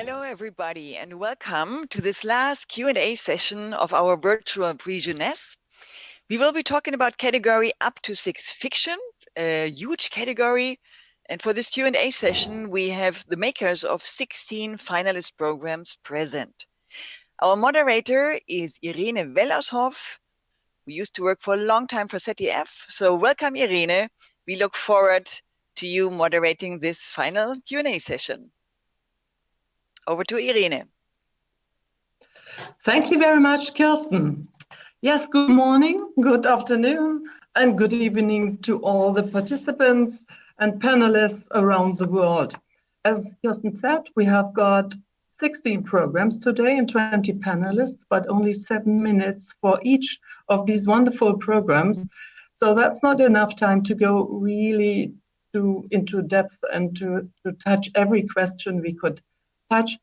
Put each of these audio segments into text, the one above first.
Hello, everybody, and welcome to this last Q&A session of our virtual Pre-Jeunesse. We will be talking about category up to 6 fiction, a huge category. And for this Q&A session, we have the makers of 16 finalist programs present. Our moderator is Irene Wellershoff, who used to work for a long time for ZDF. So welcome, Irene. We look forward to you moderating this final Q&A session. Over to Irene. Thank you very much, Kirsten. Yes, good morning, good afternoon, and good evening to all the participants and panelists around the world. As Kirsten said, we have got 16 programs today and 20 panelists, but only 7 minutes for each of these wonderful programs. So that's not enough time to go really into depth and to touch every question we could touch.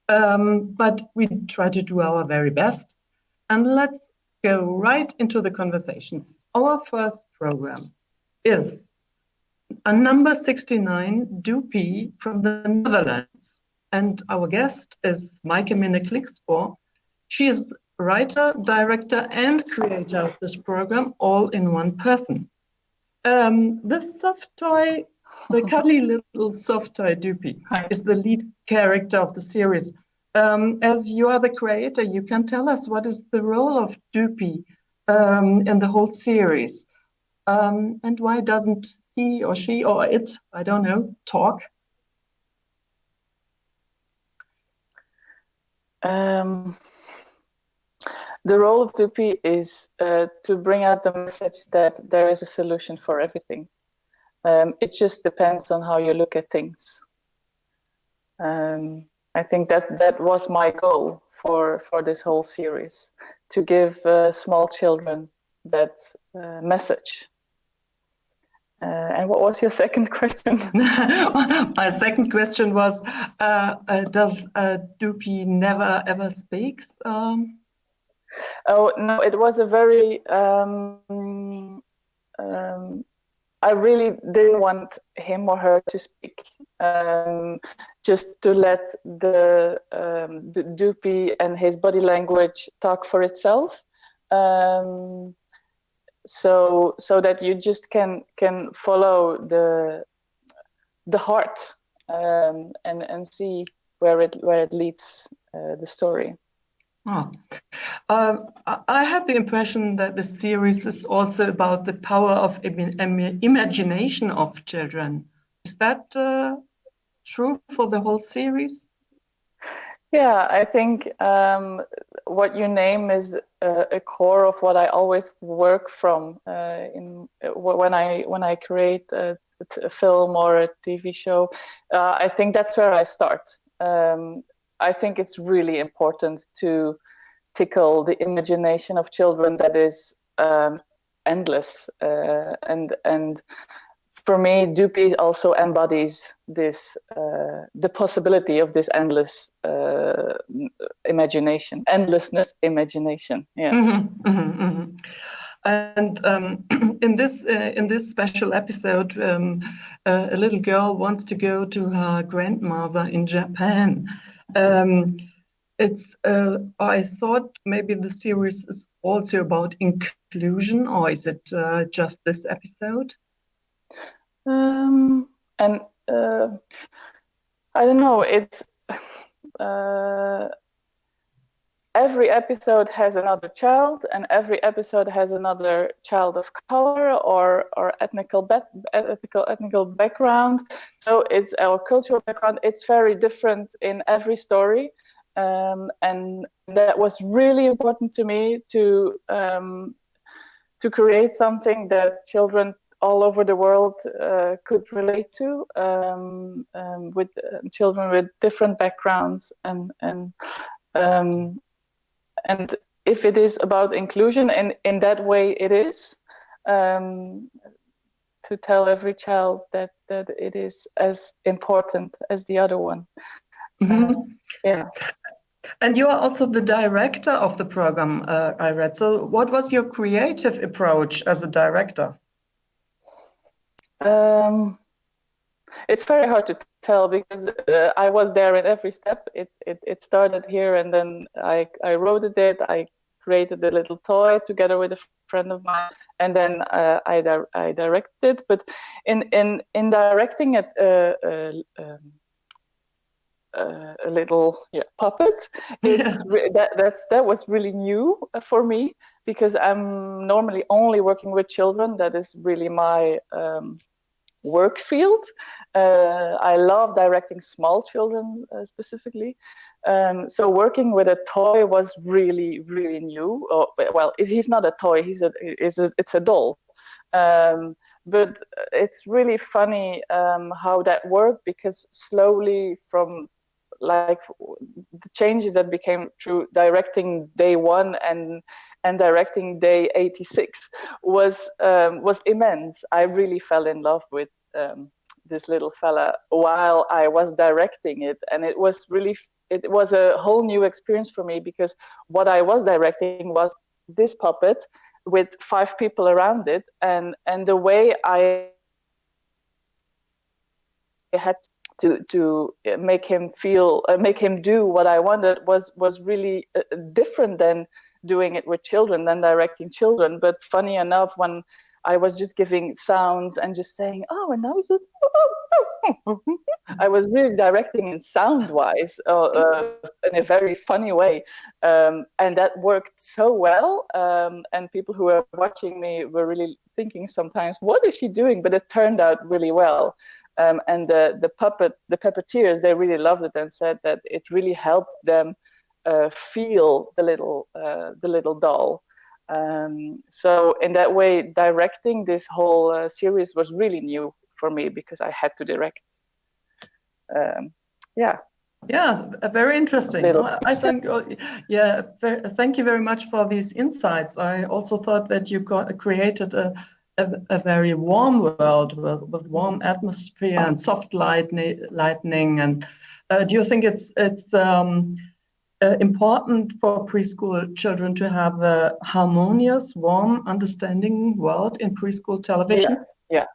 But we try to do our very best. And let's go right into the conversations. Our first program is a number 69, Doopy from the Netherlands. And our guest is Maaike Minne-Klikspoor. She is writer, director, and creator of this program, all in one person. This soft toy, the cuddly little soft toy Doopy, is the lead character of the series. As you are the creator, you can tell us what is the role of Doopy in the whole series, and why doesn't he or she or it, I don't know, talk? The role of Doopy is to bring out the message that there is a solution for everything. It just depends on how you look at things. I think that was my goal for this whole series, to give small children that message. And what was your second question? My second question was, does Doopy never ever speaks? Oh, no, it was a very... I really didn't want him or her to speak, just to let the Doopy and his body language talk for itself, so that you just can follow the heart and see where it leads the story. Oh. I have the impression that the series is also about the power of imagination of children. Is that true for the whole series? Yeah, I think what you name is a core of what I always work from when I create a film or a TV show. I think that's where I start. I think it's really important to tickle the imagination of children that is endless, and for me, Doopy also embodies this the possibility of this endless imagination, endlessness imagination. Yeah. Mm-hmm, mm-hmm, mm-hmm. And in this special episode, a little girl wants to go to her grandmother in Japan. I thought maybe the series is also about inclusion, or is it just this episode? And I don't know. It's every episode has another child, and every episode has another child of color or ethnical background. So it's our cultural background. It's very different in every story. And that was really important to me to create something that children all over the world could relate to, with children with different backgrounds, and if it is about inclusion, and in that way it is, to tell every child that it is as important as the other one. Mm-hmm. Yeah. And you are also the director of the program, I read. So what was your creative approach as a director? It's very hard to tell because I was there in every step. It started here, and then I wrote it. I created a little toy together with a friend of mine, and then I directed. But in directing it, a little puppet, that was really new for me, because I'm normally only working with children. That is really my work field. I love directing small children specifically. So working with a toy was really, really new. Well, he's not a toy, it's a doll. But it's really funny how that worked, because slowly from like the changes that became through directing day 1 and directing day 86 was immense. I really fell in love with this little fella while I was directing it, and it was a whole new experience for me, because what I was directing was this puppet with 5 people around it, and the way I had to make him do what I wanted was really different than doing it with children, than directing children. But funny enough, when I was just giving sounds and just saying, oh, and now is it, I was really directing in sound wise, in a very funny way, and that worked so well. And people who were watching me were really thinking sometimes, what is she doing? But it turned out really well. And the puppeteers, they really loved it and said that it really helped them feel the little doll. So in that way, directing this whole series was really new for me, because I had to direct. Very interesting. I think, thank you very much for these insights. I also thought that you created a very warm world with warm atmosphere and soft lightning. And do you think it's important for preschool children to have a harmonious, warm, understanding world in preschool television? Yeah.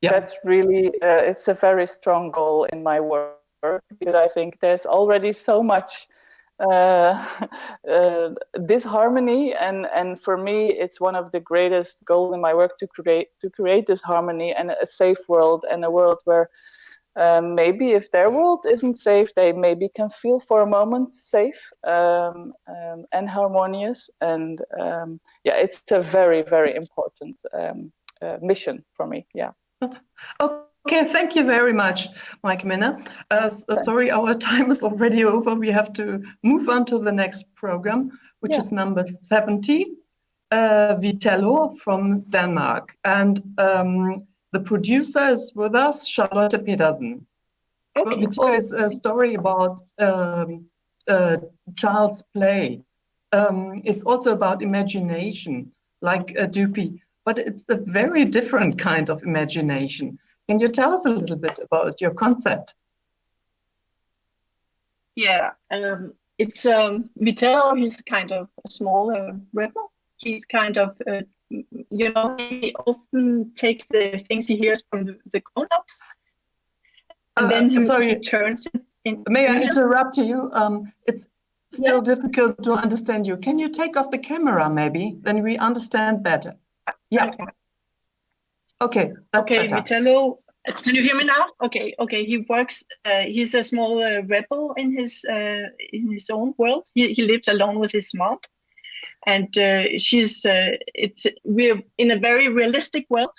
That's really, it's a very strong goal in my work, because I think there's already so much disharmony, and for me it's one of the greatest goals in my work to create this harmony and a safe world, and a world where maybe if their world isn't safe, they maybe can feel for a moment safe and harmonious. And it's a very, very important mission for me. Okay, thank you very much, Mike Minna. Sorry, our time is already over. We have to move on to the next program, which is number 70, Vitello from Denmark. And the producer is with us, Charlotte Pedersen. Okay. Vitello is a story about child's play. It's also about imagination, like Dupi, but it's a very different kind of imagination. Can you tell us a little bit about your concept? Yeah, it's Vitello. He's kind of a small rebel. He's kind of, he often takes the things he hears from the grown-ups, and then he turns it in. May I interrupt you? It's still difficult to understand you. Can you take off the camera, maybe? Then we understand better. Yeah. Okay, that's better. Vitello, can you hear me now? Okay. He works. He's a small rebel in his own world. He lives alone with his mom, and we're in a very realistic world.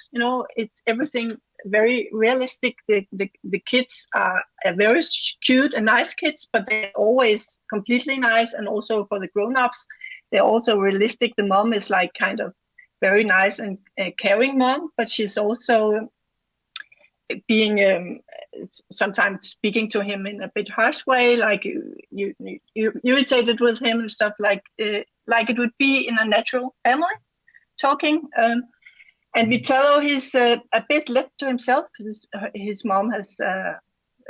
It's everything very realistic. The kids are very cute and nice kids, but they're always completely nice. And also for the grown-ups, they're also realistic. The mom is like kind of very nice and caring mom, but she's also being sometimes speaking to him in a bit harsh way, like you irritated with him and stuff, like it would be in a natural family talking. And Vitello, he's a bit left to himself. His mom has a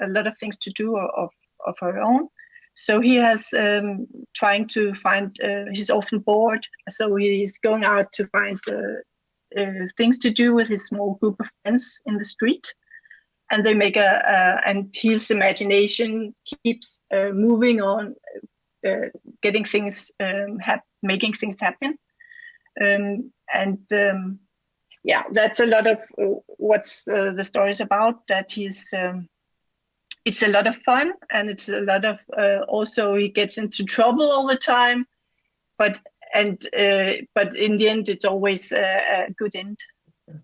lot of things to do of her own. So he has trying to find, he's often bored. So he's going out to find things to do with his small group of friends in the street. and they make and his imagination keeps moving on, getting things making things happen, yeah, that's a lot of what's the story is about. That he's it's a lot of fun, and it's a lot of also he gets into trouble all the time, but in the end it's always a good end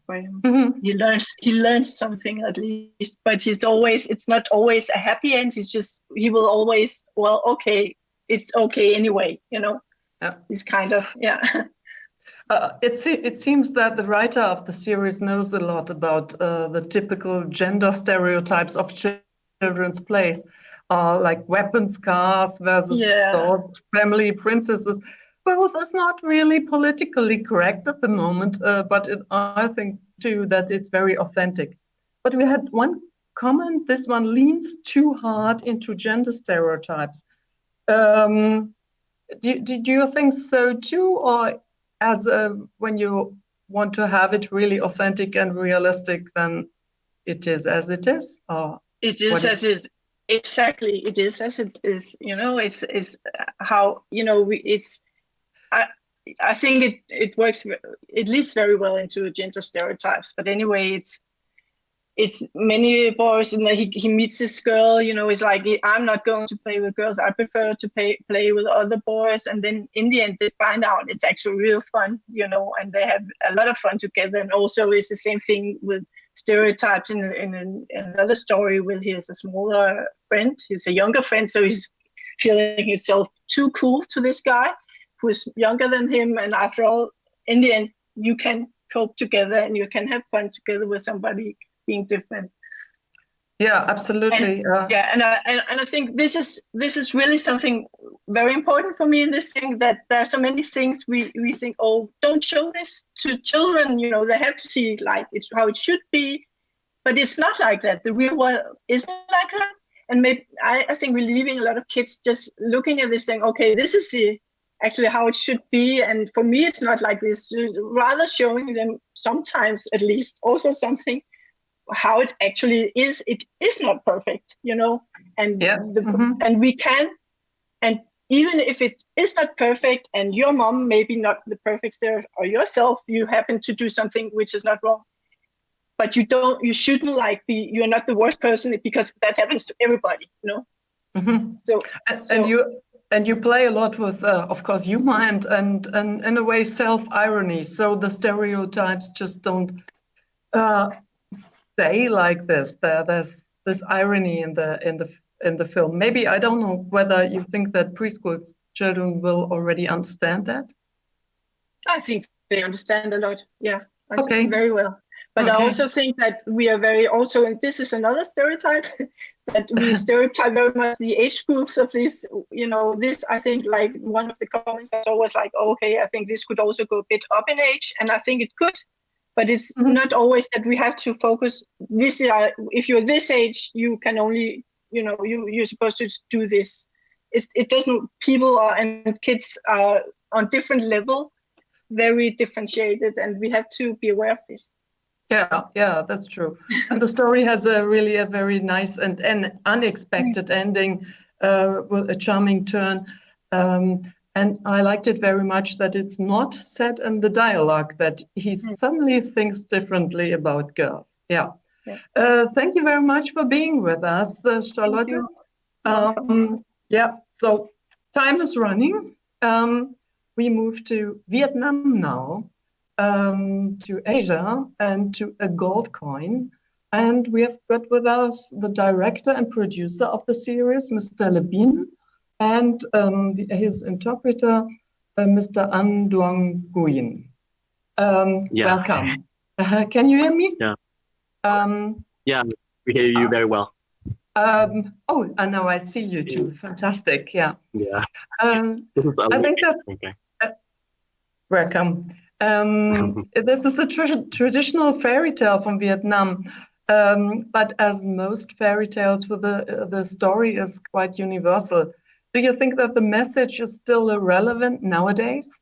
for him. Mhm. He learns something at least, but it's not always a happy end. He will always, well, okay, it's okay anyway, Yeah. He's kind of, yeah. It seems that the writer of the series knows a lot about the typical gender stereotypes of children's plays, like weapons, cars versus Yeah. swords, family, princesses. Both is not really politically correct at the moment, but I think too that it's very authentic. But we had one comment. This one leans too hard into gender stereotypes. Do you think so too, or as when you want to have it really authentic and realistic, then it is as it is? Or It is as is. Exactly, it is as it is. It's how it's. I think it works. It leads very well into gender stereotypes. But anyway, it's many boys, and he meets this girl. He's like, I'm not going to play with girls. I prefer to play with other boys. And then in the end, they find out it's actually real fun. And they have a lot of fun together. And also, it's the same thing with stereotypes in another story with his a smaller friend. He's a younger friend, so he's feeling himself too cool to this guy who's younger than him. And after all, in the end, you can cope together and you can have fun together with somebody being different. Yeah, absolutely. And I think this is really something very important for me in this thing, that there are so many things we think, oh, don't show this to children, they have to see like it's how it should be, but it's not like that. The real world isn't like that. And maybe I think we're leaving a lot of kids just looking at this saying, okay, this is actually how it should be, and for me it's not like this. Rather showing them sometimes at least also something how it actually is. It is not perfect, and and we can, and even if it is not perfect and your mom maybe not the perfect there, or yourself, you happen to do something which is not wrong, but you shouldn't you're not the worst person, because that happens to everybody, So and you play a lot with of course humor and in a way self-irony, so the stereotypes just don't stay like this. There's this irony in the film. Maybe, I don't know whether you think that preschool children will already understand that. I think they understand a lot. Yeah, I Okay. think very well. But I also think that we are and this is another stereotype, that we stereotype very much the age groups of this. This, I think, like one of the comments is always like, okay, I think this could also go a bit up in age, and I think it could. But it's not always that we have to focus. If you're this age, you can only, you're supposed to do this. It doesn't. People and kids are on different level, very differentiated, and we have to be aware of this. Yeah, that's true. And the story has a very nice and unexpected ending, with a charming turn. And I liked it very much that it's not said in the dialogue that he suddenly thinks differently about girls. Yeah. Thank you very much for being with us, Charlotte. So time is running. We move to Vietnam now, to Asia, and to a gold coin. And we have got with us the director and producer of the series, Mr. Lebin, and his interpreter, Mr. An Duong Nguyen. Welcome. Can you hear me? Yeah. Yeah, we hear you very well. Now I see you too. Fantastic. Yeah. Yeah. I think that. Okay. Welcome. This is a traditional fairy tale from Vietnam, but as most fairy tales, with the story is quite universal. Do you think that the message is still relevant nowadays?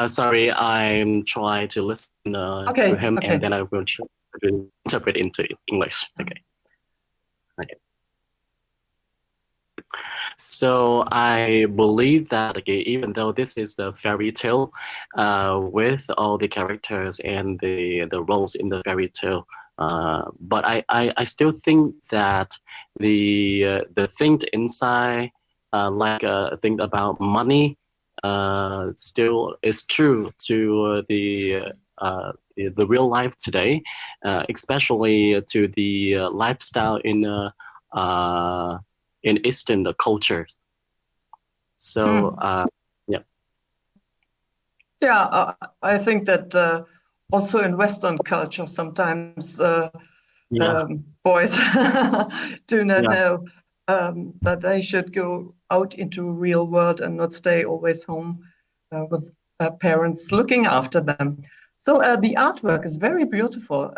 Sorry, I'm trying to listen to him, and then I will to interpret into English. Okay. So I believe that, okay, even though this is the fairy tale, with all the characters and the roles in the fairy tale, but I still think that the thing inside, like thing about money, still is true to the real life today, especially to the lifestyle in Eastern cultures. So, yeah. Yeah, I think that also in Western culture, sometimes boys do not know that they should go out into real world and not stay always home with parents looking after them. So the artwork is very beautiful.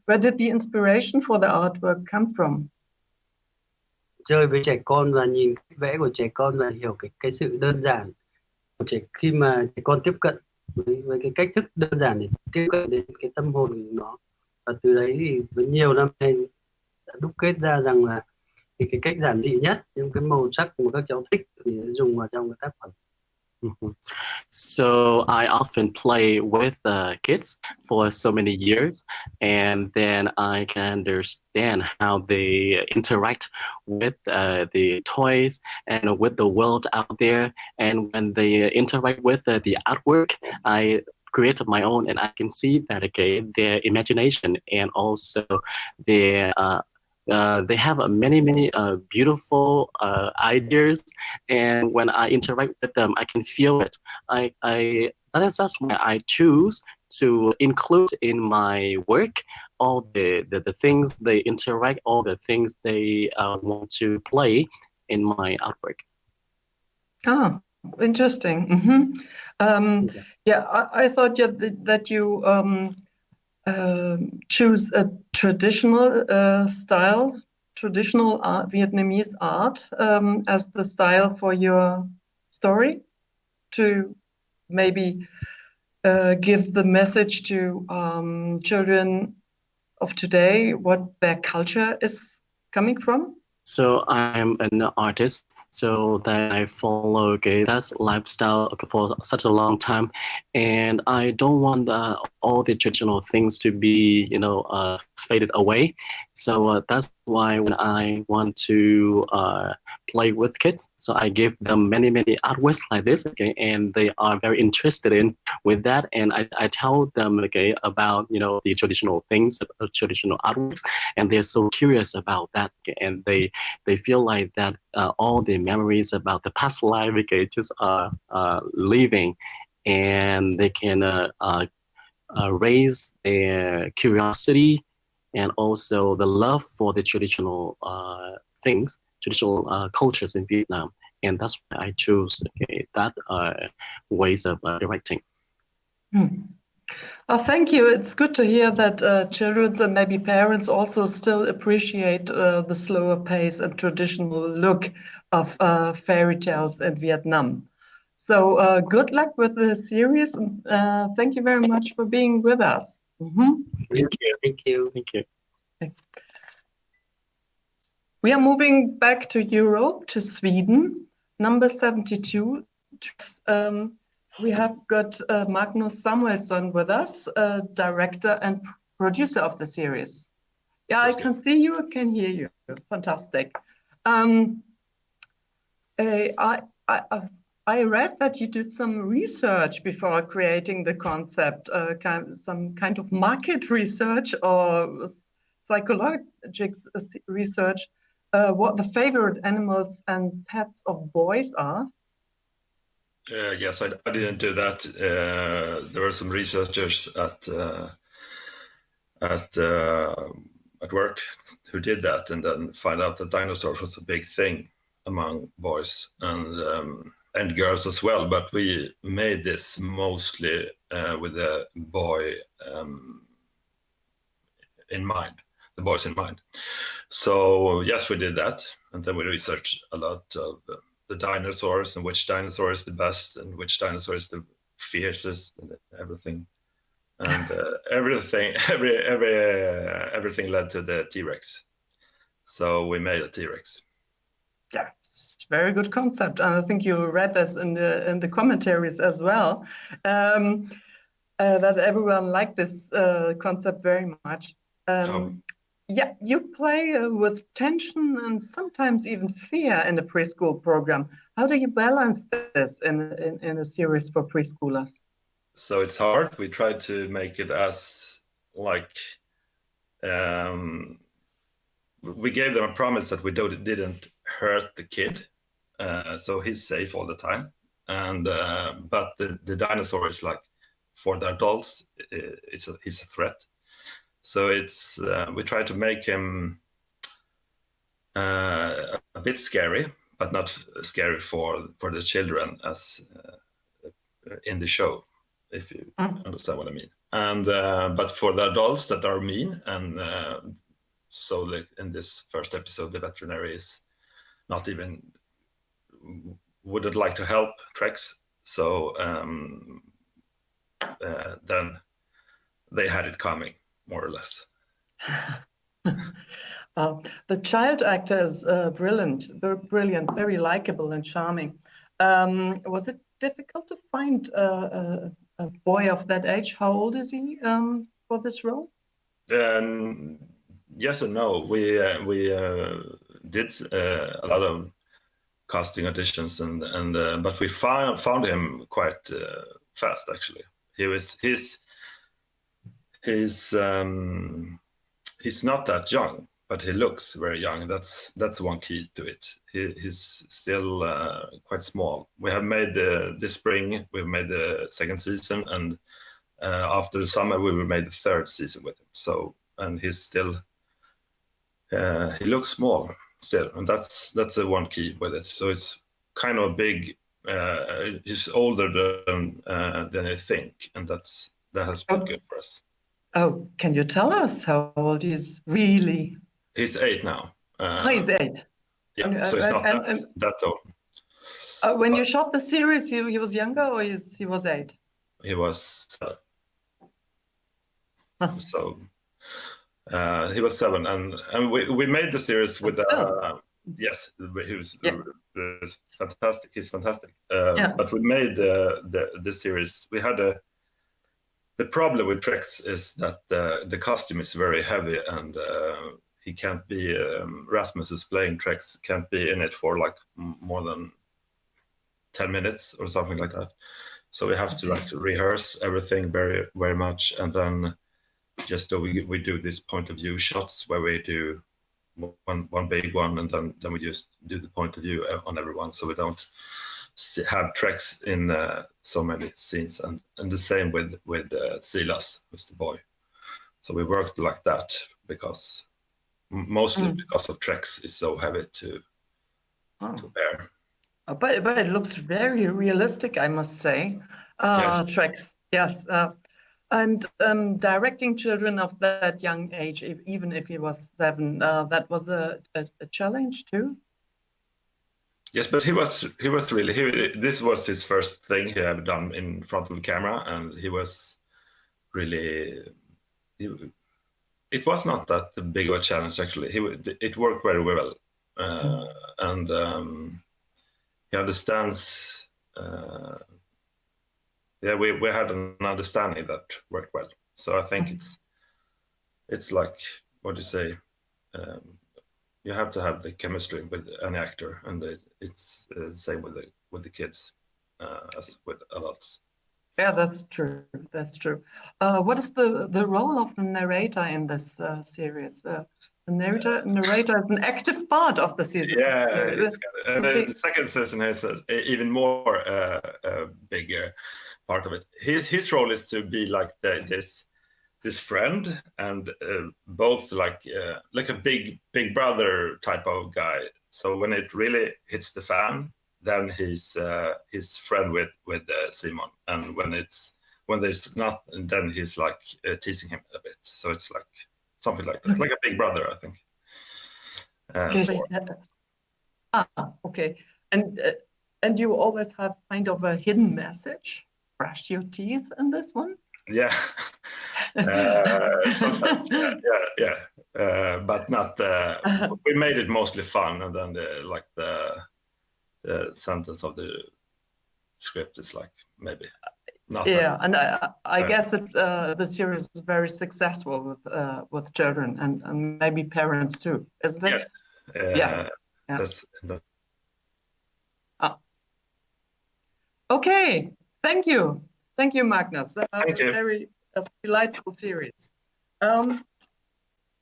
Where did the inspiration for the artwork come from? Chơi với trẻ con và nhìn cách vẽ của trẻ con và hiểu cái sự đơn giản của trẻ, khi mà trẻ con tiếp cận với cái cách thức đơn giản để tiếp cận đến cái tâm hồn của nó, và từ đấy thì với nhiều năm nay đã đúc kết ra rằng là cái cách giản dị nhất, những cái màu sắc mà các cháu thích thì dùng vào trong cái tác phẩm. So I often play with kids for so many years, and then I can understand how they interact with the toys and with the world out there. And when they interact with the artwork, I create my own, and I can see that, okay, their imagination and also their they have many beautiful ideas, and when I interact with them, I can feel it. That is just why I choose to include in my work all the things they interact, all the things they want to play in my artwork. Ah, interesting. Mm-hmm. Yeah, I thought that you choose a traditional style, traditional Vietnamese art as the style for your story, to maybe give the message to children of today what their culture is coming from? So I'm an artist, so that I follow that lifestyle for such a long time, and I don't want all the traditional things to be faded away. So that's why when I want to play with kids, so I give them many artworks like this, okay, and they are very interested in with that, and I tell them, okay, about the traditional things, traditional artworks, and they're so curious about that, okay, and they feel like that all the memories about the past life, okay, just living, and they can raise their curiosity and also the love for the traditional things, traditional cultures in Vietnam. And that's why I choose that ways of directing. Oh, thank you. It's good to hear that children and maybe parents also still appreciate the slower pace and traditional look of fairy tales in Vietnam. So good luck with the series, and thank you very much for being with us. Mm-hmm. Thank you. We are moving back to Europe, to Sweden, number 72. We have got Magnus Samuelsson with us, director and producer of the series. Yeah, I can see you, I can hear you. Fantastic. I read that you did some research before creating the concept, some kind of market research or psychological research, what the favorite animals and pets of boys are. Yes, I didn't do that. There were some researchers at work who did that, and then find out that dinosaurs was a big thing among boys and girls as well. But we made this mostly with the boy in mind, the boys in mind. So yes, we did that, and then we researched a lot of the dinosaurs and which dinosaur is the best and which dinosaur is the fiercest and everything. and everything led to the T-Rex. So we made a T-Rex. Yeah, it's a very good concept, and I think you read this in the commentaries as well. That everyone liked this concept very much. Yeah, you play with tension and sometimes even fear in the preschool program. How do you balance this in a series for preschoolers? So it's hard. We try to make it as like we gave them a promise that we didn't hurt the kid, so he's safe all the time. And but the dinosaur is like, for the adults, he's a threat. So it's we try to make him a bit scary, but not scary for the children as in the show, if you understand what I mean. And but for the adults that are mean, and so like in this first episode, the veterinary is not even wouldn't like to help Trex. So then they had it coming, more or less. The child actor is brilliant, very likable and charming. Was it difficult to find a boy of that age? How old is he for this role? Yes and no. We did a lot of casting auditions, and but we found him quite fast. Actually, he's not that young, but he looks very young. That's one key to it. He's still quite small. We have made this spring. We've made the second season, and after the summer we will make the third season with him. So, and he's still he looks small still, and that's the one key with it. So it's kind of big. He's older than I think, and that has been good for us. Oh, can you tell us how old he is really? He's 8 now. He's 8. Yeah, so it's not that old. When you shot the series, he was younger, or he was 8? He was 7. So he was 7, and we made the series with yes, he was fantastic. He's fantastic. But we made the series. We had the problem with Trex is that the costume is very heavy, and he can't be Rasmus is playing Trex can't be in it for like more than 10 minutes or something like that. So we have to like rehearse everything very, very much, and then just we do this point of view shots where we do one big one, and then we just do the point of view on everyone, so we don't have Trex in so many scenes, and the same with Silas, Mr. Boy. So we worked like that because mostly because of Trex is so heavy to bear. But it looks very realistic, I must say. Yes. Trex, yes. And directing children of that young age, even if he was 7, that was a challenge too. Yes, but he was really this was his first thing he had done in front of the camera, and he was really. It was not that big of a challenge actually. It worked very well, and he understands. Yeah, we had an understanding that worked well. So I think it's like, what do you say? You have to have the chemistry with any actor, and it's the same with the kids as with adults. Yeah, that's true. That's true. What is the role of the narrator in this series? The narrator is an active part of the season. Yeah, the second season has an even more bigger part of it. His role is to be like this friend, and both like a big brother type of guy. So when it really hits the fan, then he's friend with Simon, and when there's not, then he's like teasing him a bit. So it's like something like that, like a big brother, I think. Okay. And you always have kind of a hidden message. Brush your teeth in this one. Yeah. Sometimes, but not. We made it mostly fun, and then the sentence of the script is like maybe not. Yeah, and I guess it, the series is very successful with children and maybe parents too, isn't it? Yes. Yes. Yeah. That's Okay. Thank you, Magnus. Thank you. Very delightful series.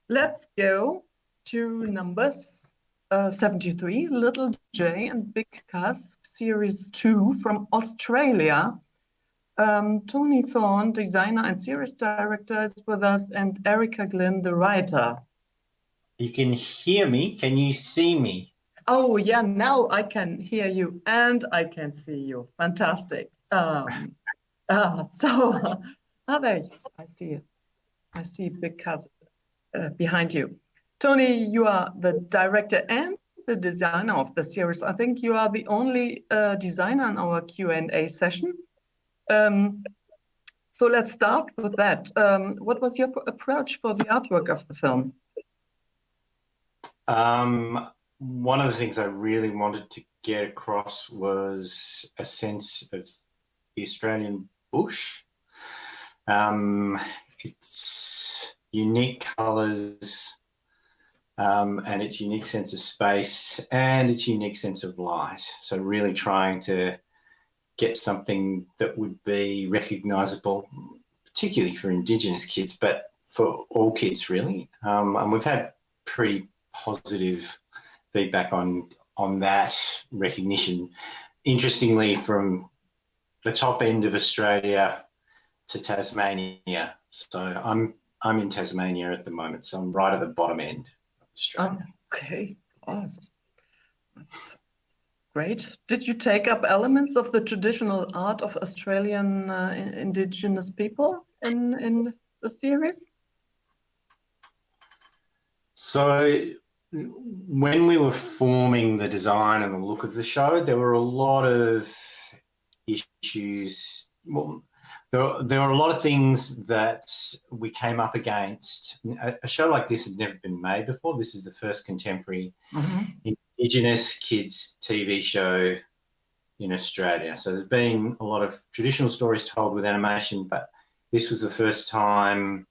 Let's go to numbers 73, Little J and Big Cuz, Series 2 from Australia. Tony Thorne, designer and series director, is with us, and Erica Glynn, the writer. You can hear me. Can you see me? Oh, yeah, now I can hear you and I can see you. Fantastic. There, I see it. I see Big Cuz behind you. Tony, you are the director and the designer of the series. I think you are the only designer in our Q&A session. So let's start with that. What was your approach for the artwork of the film? One of the things I really wanted to get across was a sense of the Australian bush. Its unique colours and its unique sense of space and its unique sense of light. So really trying to get something that would be recognisable, particularly for Indigenous kids, but for all kids really. And we've had pretty positive feedback on that recognition. Interestingly, from the top end of Australia to Tasmania. So I'm in Tasmania at the moment, so I'm right at the bottom end of Australia. Okay, awesome. That's great. Did you take up elements of the traditional art of Australian Indigenous people in the series? So when we were forming the design and the look of the show, there were a lot of issues. Well, there were a lot of things that we came up against. A show like this had never been made before. This is the first contemporary Indigenous kids TV show in Australia. So there's been a lot of traditional stories told with animation, but this was the first time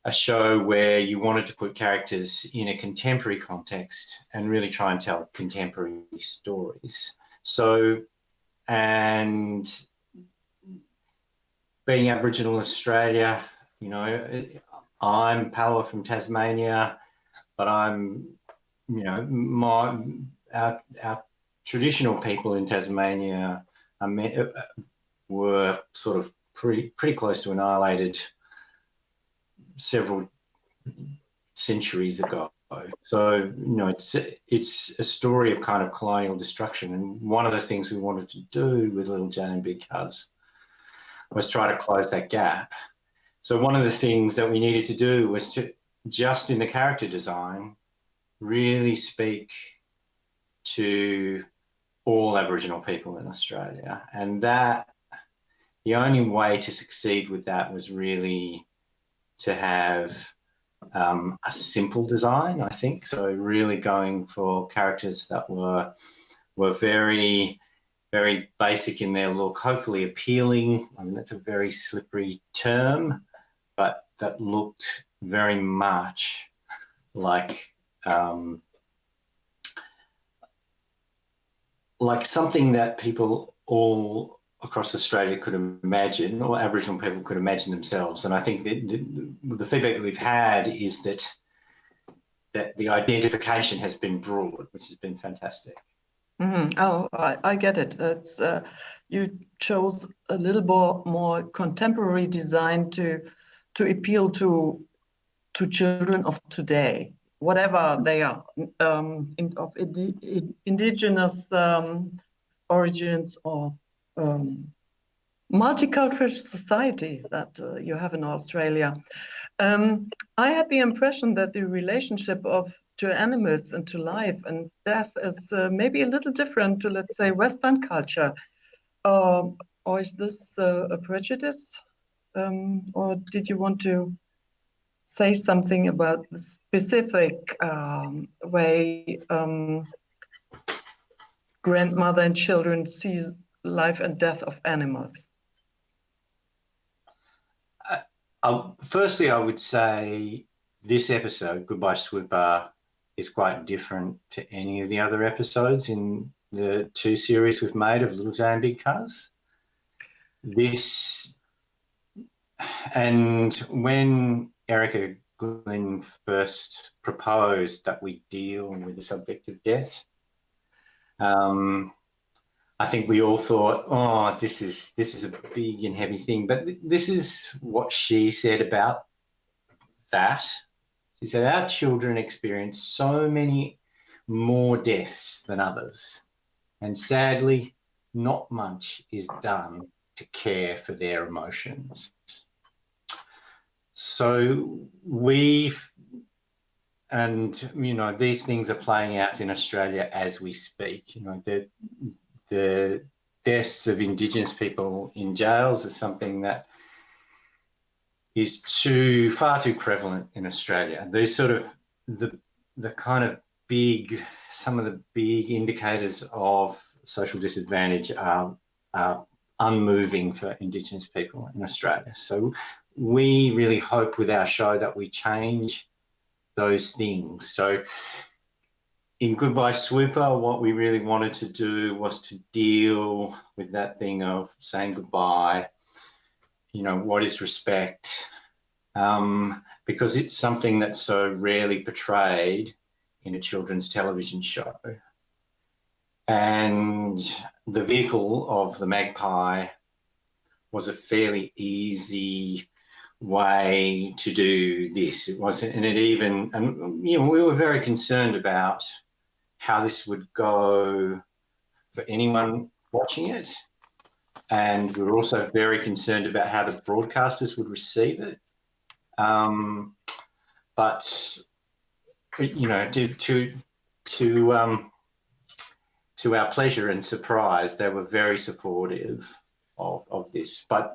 a show where you wanted to put characters in a contemporary context and really try and tell contemporary stories. So, and being Aboriginal Australia, you know, I'm Pala from Tasmania, but I'm, you know, our traditional people in Tasmania were sort of pretty close to annihilated several centuries ago. So, you know, it's a story of kind of colonial destruction. And one of the things we wanted to do with Little J and Big Cuz was try to close that gap. So one of the things that we needed to do was to, just in the character design, really speak to all Aboriginal people in Australia. And that, the only way to succeed with that was really to have a simple design, I think. So really going for characters that were very, very basic in their look, hopefully appealing. I mean, that's a very slippery term, but that looked very much like something that people all across Australia could imagine, or Aboriginal people could imagine themselves. And I think that the feedback that we've had is that the identification has been broad, which has been fantastic. Oh, I get it. It's you chose a little more contemporary design to appeal to children of today, whatever they are, of indigenous origins or multicultural society that you have in Australia. I had the impression that the relationship to animals and to life and death is maybe a little different to, let's say, Western culture. Or is this a prejudice? or did you want to say something about the specific way grandmother and children sees life and death of animals? Firstly, I would say this episode, Goodbye Swooper, is quite different to any of the other episodes in the 2 series we've made of Little Jay and Big Cuz. And when Erica Glynn first proposed that we deal with the subject of death, I think we all thought, oh, this is a big and heavy thing. But this is what she said about that. She said, our children experience so many more deaths than others. And sadly, not much is done to care for their emotions. So these things are playing out in Australia as we speak. The deaths of Indigenous people in jails is something that is far too prevalent in Australia. These sort of the kind of some of the big indicators of social disadvantage are unmoving for Indigenous people in Australia. So we really hope with our show that we change those things. So in Goodbye Swooper, what we really wanted to do was to deal with that thing of saying goodbye. What is respect? Because it's something that's so rarely portrayed in a children's television show. And the vehicle of the magpie was a fairly easy way to do this. It wasn't, and we were very concerned about how this would go for anyone watching it. And we were also very concerned about how the broadcasters would receive it. But to our pleasure and surprise, they were very supportive of this. But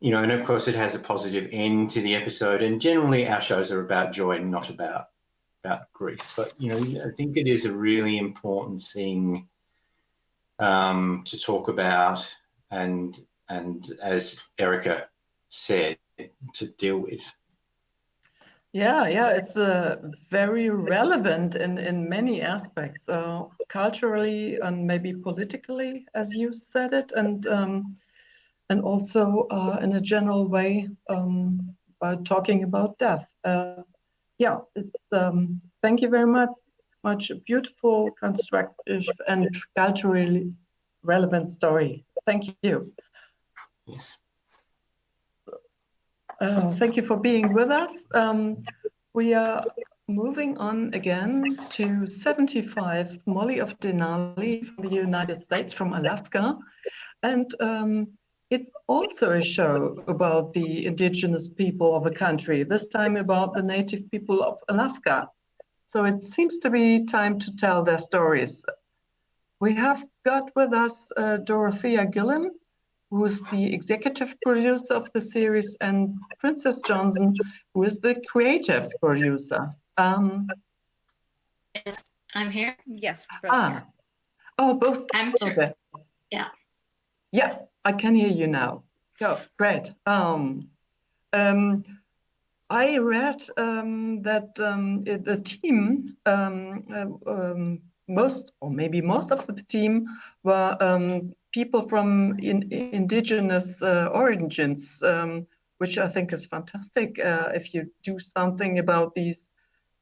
and of course, it has a positive end to the episode. And generally, our shows are about joy and not about grief. But I think it is a really important thing to talk about, and as Erica said, to deal with. Yeah, it's very relevant in many aspects, culturally and maybe politically, as you said it, and also in a general way by talking about death. Thank you very much. A beautiful, constructive, and culturally relevant story. Thank you. Yes. Thank you for being with us. We are moving on again to 75, Molly of Denali from the United States, from Alaska. And it's also a show about the indigenous people of a country, this time about the native people of Alaska. So it seems to be time to tell their stories. We have got with us Dorothea Gillen, who is the executive producer of the series, and Princess Johnson, who is the creative producer. Yes, I'm here. Yes, we're both here. Oh, both. I'm sure. Okay. Yeah, I can hear you now. Oh, great. I read that the team, most of the team were people from indigenous origins, which I think is fantastic. If you do something about these,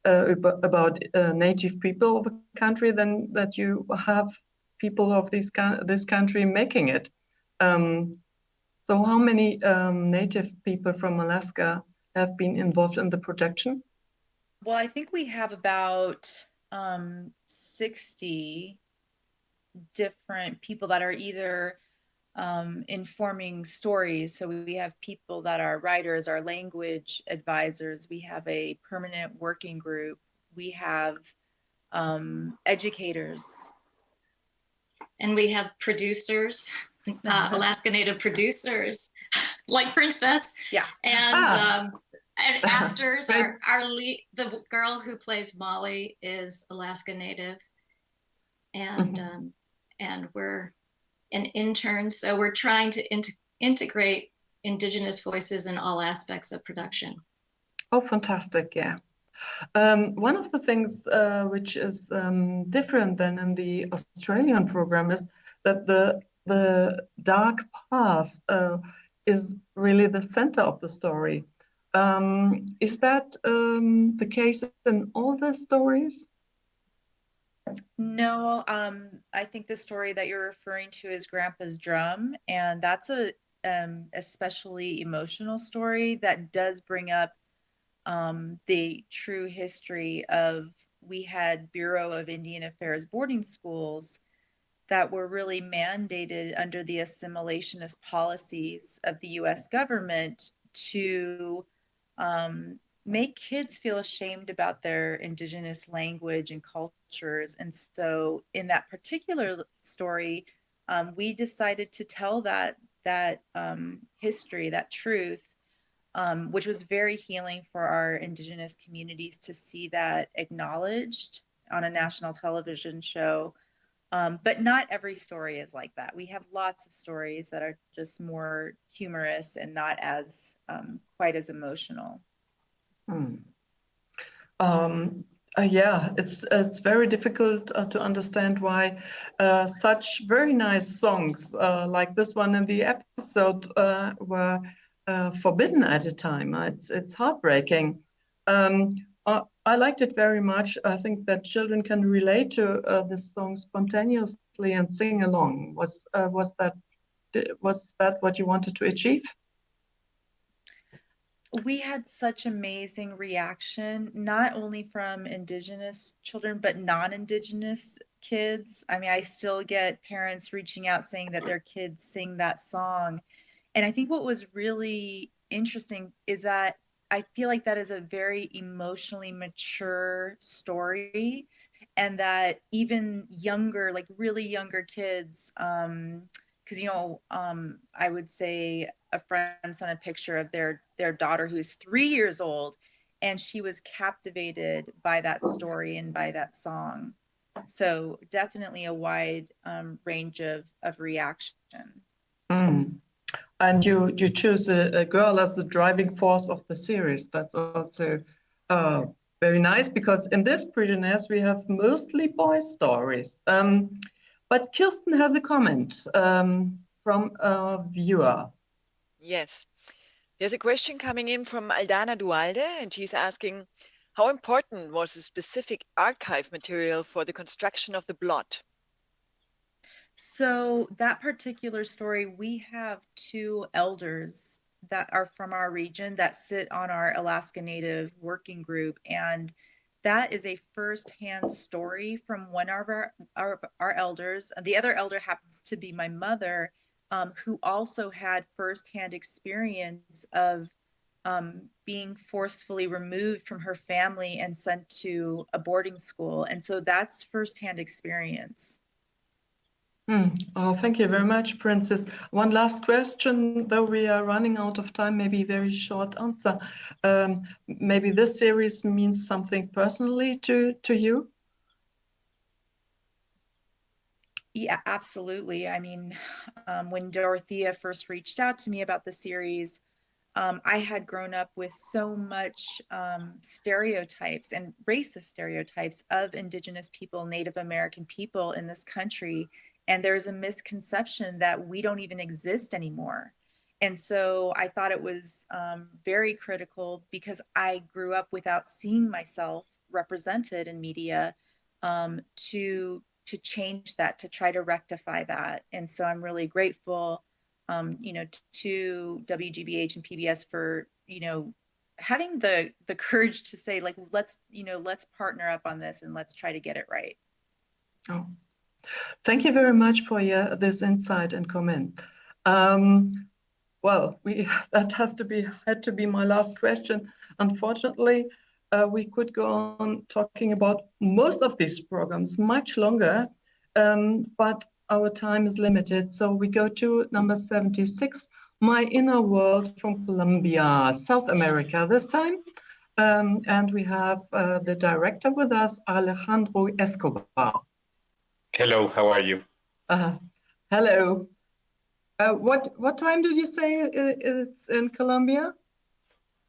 about native people of a country, then that you have people of this country making it. So how many native people from Alaska have been involved in the production? Well, I think we have about 60 different people that are either informing stories. So we have people that are writers, our language advisors. We have a permanent working group. We have educators And we have producers, Alaska Native producers, like Princess. Yeah. And actors. Great. Our lead, the girl who plays Molly, is Alaska Native, and we're an intern. So we're trying to integrate Indigenous voices in all aspects of production. Oh, fantastic! Yeah. One of the things which is different than in the Australian program is that the dark past is really the center of the story. Is that the case in all the stories? No, I think the story that you're referring to is Grandpa's Drum, and that's a especially emotional story that does bring up the true history of, we had Bureau of Indian Affairs boarding schools that were really mandated under the assimilationist policies of the US government to make kids feel ashamed about their Indigenous language and cultures. And so in that particular story, we decided to tell that history, that truth, which was very healing for our Indigenous communities to see that acknowledged on a national television show. But not every story is like that. We have lots of stories that are just more humorous and not as quite as emotional. Yeah, it's very difficult to understand why such very nice songs like this one in the episode were forbidden at a time. It's heartbreaking. I liked it very much. I think that children can relate to this song spontaneously and sing along. Was that what you wanted to achieve? We had such amazing reaction, not only from Indigenous children, but non-Indigenous kids. I mean, I still get parents reaching out saying that their kids sing that song. And I think what was really interesting is that I feel like that is a very emotionally mature story, and that even younger, like really younger kids, because I would say a friend sent a picture of their daughter who's 3 years old, and she was captivated by that story and by that song. So definitely a wide range of reaction. And you choose a girl as the driving force of the series. That's also very nice, because in this Prisoner's we have mostly boy stories. But Kirsten has a comment from a viewer. Yes. There's a question coming in from Aldana Dualde, and she's asking, how important was the specific archive material for the construction of the plot? So that particular story, we have 2 elders that are from our region that sit on our Alaska Native working group, and that is a firsthand story from one of our elders. The other elder happens to be my mother, who also had firsthand experience of being forcefully removed from her family and sent to a boarding school. And so that's firsthand experience. Oh, thank you very much, Princess. One last question, though we are running out of time, maybe a very short answer. Maybe this series means something personally to you? Yeah, absolutely. I mean, when Dorothea first reached out to me about the series, I had grown up with so much stereotypes and racist stereotypes of Indigenous people, Native American people in this country. And there's a misconception that we don't even exist anymore. And so I thought it was very critical, because I grew up without seeing myself represented in media, to change that, to try to rectify that. And so I'm really grateful to WGBH and PBS for, having the courage to say, like, let's partner up on this and let's try to get it right. Oh, thank you very much for this insight and comment. Well, that had to be my last question. Unfortunately, we could go on talking about most of these programs much longer, but our time is limited, so we go to number 76, My Inner World from Colombia, South America this time. And we have the director with us, Alejandro Escobar. Hello, how are you? Hello. What time did you say it's in Colombia?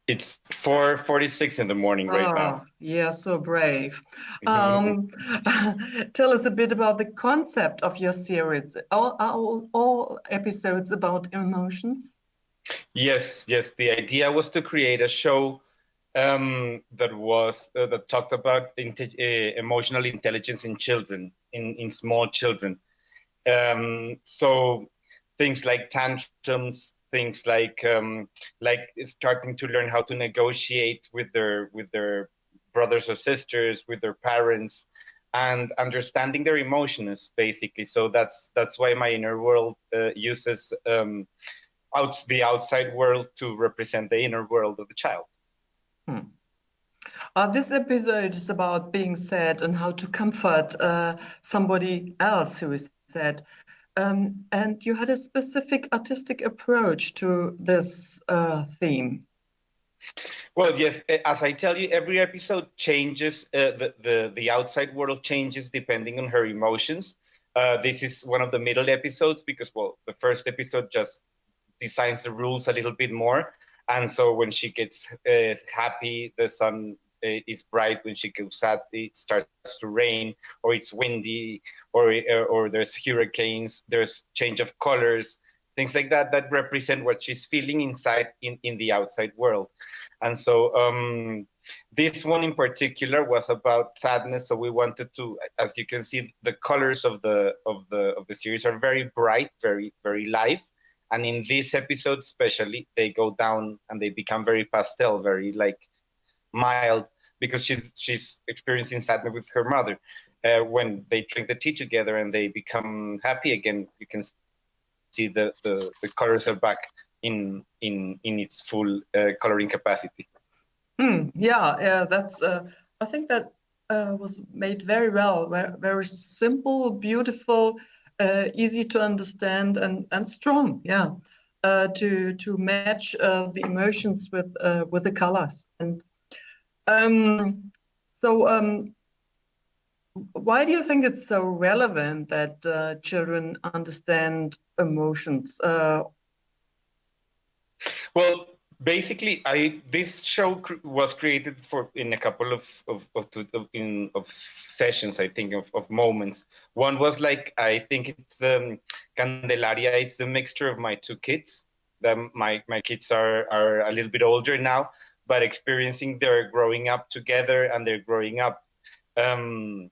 It's 4:46 in the morning right now. Yeah, so brave. Tell us a bit about the concept of your series. All episodes about emotions? Yes. The idea was to create a show that talked about emotional intelligence in children, in small children. So things like tantrums, things like starting to learn how to negotiate with their brothers or sisters, with their parents, and understanding their emotions, basically. So that's why My Inner World uses the outside world to represent the inner world of the child. This episode is about being sad and how to comfort somebody else who is sad. And you had a specific artistic approach to this theme. Well, yes, as I tell you, every episode changes. The outside world changes depending on her emotions. This is one of the middle episodes because, well, the first episode just designs the rules a little bit more. And so when she gets happy, the sun is bright. When she goes sad, it starts to rain, or it's windy, or there's hurricanes, there's change of colors, things like that represent what she's feeling inside in the outside world. And so this one in particular was about sadness. So we wanted to, as you can see, the colors of the series are very bright, very, very live. And in this episode especially, they go down and they become very pastel, very like mild, because she's experiencing sadness with her mother. When they drink the tea together and they become happy again, you can see the colors are back in its full coloring capacity. Yeah, that's. I think that was made very well. Very simple, beautiful, easy to understand, and strong. Yeah, to match the emotions with the colors. And so, why do you think it's so relevant that children understand emotions? Well, basically, this show was created in a couple of sessions, I think, of moments. One was like, I think it's Candelaria. It's a mixture of my two kids. My kids are a little bit older now, but experiencing their growing up together, and they're growing up. And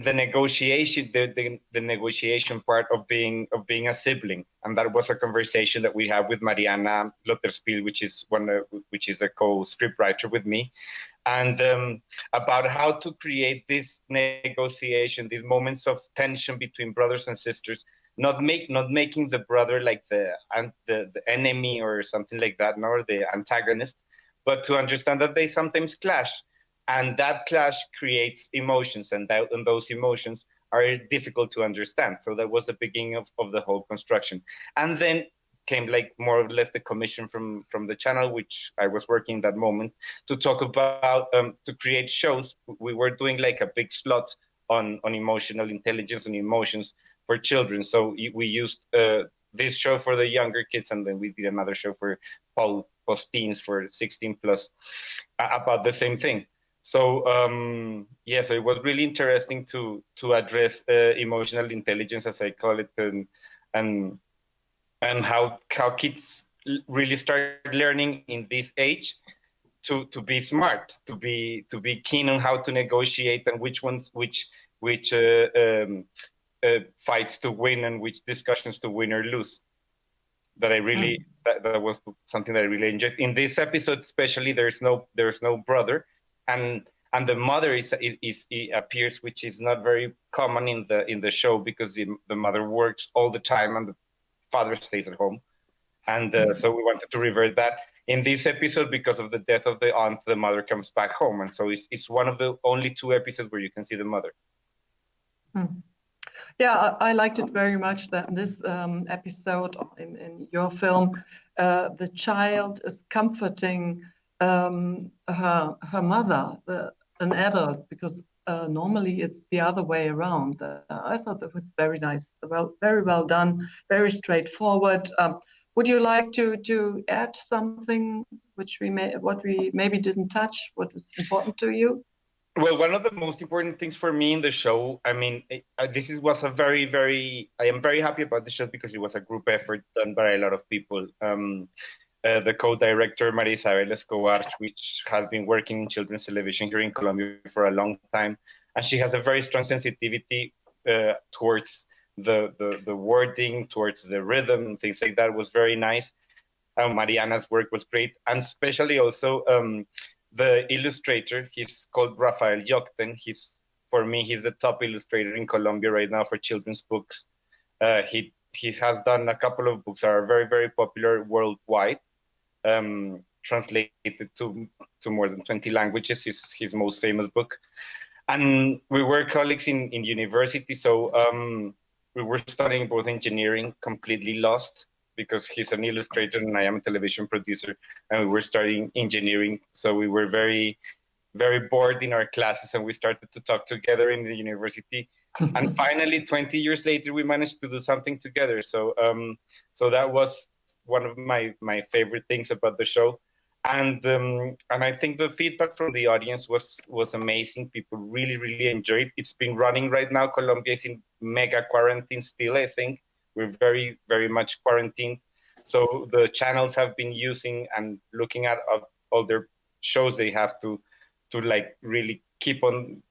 the negotiation, the negotiation part of being a sibling, and that was a conversation that we have with Mariana Lotterspiel, which is a co-scriptwriter with me, and about how to create this negotiation, these moments of tension between brothers and sisters, not making the brother like the enemy or something like that, nor the antagonist, but to understand that they sometimes clash. And that clash creates emotions, and those emotions are difficult to understand. So that was the beginning of the whole construction. And then came like more or less the commission from the channel, which I was working that moment, to talk about, to create shows. We were doing like a big slot on emotional intelligence and emotions for children. So we used this show for the younger kids, and then we did another show for post-teens, for 16 plus, about the same thing. So so it was really interesting to address emotional intelligence, as I call it, and how kids really start learning in this age to be smart, to be keen on how to negotiate, and which fights to win and which discussions to win or lose. That I really that was something that I really enjoyed. In this episode especially, there's no brother. And the mother appears, which is not very common in the show, because the mother works all the time and the father stays at home, and so we wanted to revert that. In this episode, because of the death of the aunt, the mother comes back home, and so it's one of the only two episodes where you can see the mother. Yeah, I liked it very much that in this episode in your film, the child is comforting her mother, an adult, because normally it's the other way around. I thought that was very nice, very well done, very straightforward. Would you like to add something what we maybe didn't touch, what was important to you? Well, one of the most important things for me in the show, I mean, was a I am very happy about the show because it was a group effort done by a lot of people. The co-director, Maria Isabel Escobar, which has been working in children's television here in Colombia for a long time. And she has a very strong sensitivity towards the wording, towards the rhythm, things like that was very nice. Mariana's work was great. And especially also the illustrator, he's called Rafael Yocten. For me, he's the top illustrator in Colombia right now for children's books. He has done a couple of books that are very, very popular worldwide, translated to more than 20 languages, is his most famous book. And we were colleagues in university, so we were studying both engineering, completely lost, because he's an illustrator and I am a television producer, and we were studying engineering. So we were very, very bored in our classes, and we started to talk together in the university. And finally, 20 years later, we managed to do something together. So that was one of my favorite things about the show. And I think the feedback from the audience was amazing. People really, really enjoyed it. It's been running right now. Colombia is in mega quarantine still, I think. We're very, very much quarantined. So the channels have been using and looking at all their shows they have to like really keep on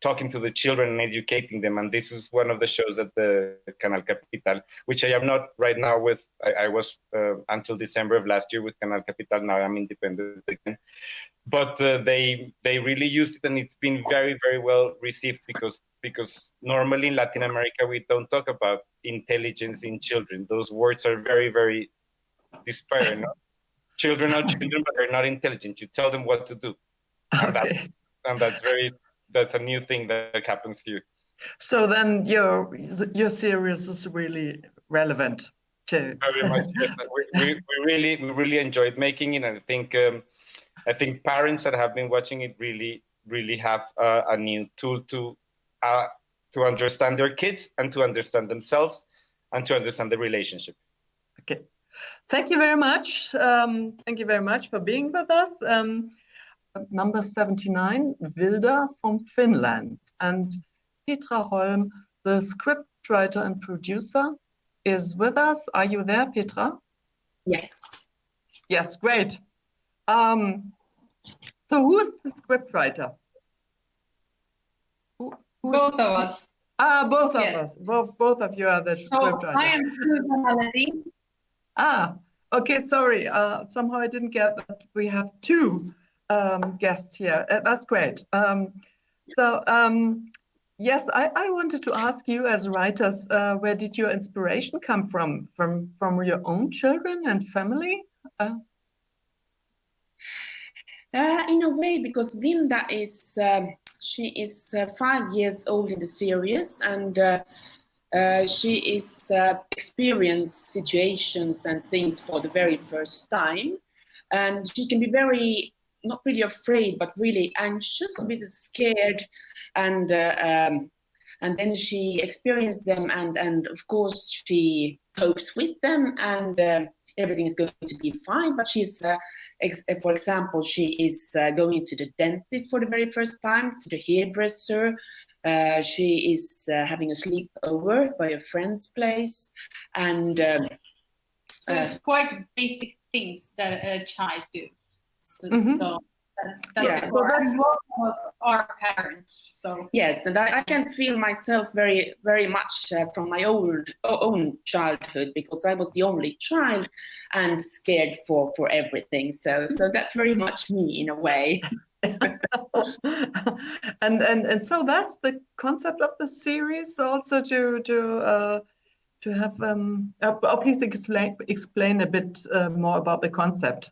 talking to the children and educating them. And this is one of the shows at the Canal Capital, which I am not right now with. I was until December of last year with Canal Capital. Now I'm independent again. But they really used it, and it's been very, very well received because normally in Latin America we don't talk about intelligence in children. Those words are very, very despairing. No? Children are children, but they're not intelligent. You tell them what to do, and Okay. that's a new thing that happens here. So then your series is really relevant too. Very much. Yes. We really enjoyed making it, and I think parents that have been watching it really have a new tool to understand their kids and to understand themselves and to understand the relationship. Okay, thank you very much. Thank you very much for being with us. Number 79, Vilda from Finland, and Petra Holm, the scriptwriter and producer, is with us. Are you there, Petra? Yes. Yes, great. So who's the scriptwriter? Both of us. Both of us. Both of you are the scriptwriter. I am Susan Melody. Okay, sorry. Somehow I didn't get that we have two guests here. That's great. Yes, I wanted to ask you as writers, where did your inspiration come from? From your own children and family? In a way, because Vilda is, she is 5 years old in the series, and she is experienced situations and things for the very first time. And she can be very, not really afraid, but really anxious, a bit scared. And then she experienced them, and of course she copes with them, and everything is going to be fine. But she's, for example, she is going to the dentist for the very first time, to the hairdresser. She is having a sleepover by a friend's place, and so it's quite basic things that a child do. So, so that's what our parents. So yes, and I can feel myself very, very much from my own childhood, because I was the only child and scared for everything. So that's very much me in a way. and so that's the concept of the series, also to have please explain a bit more about the concept.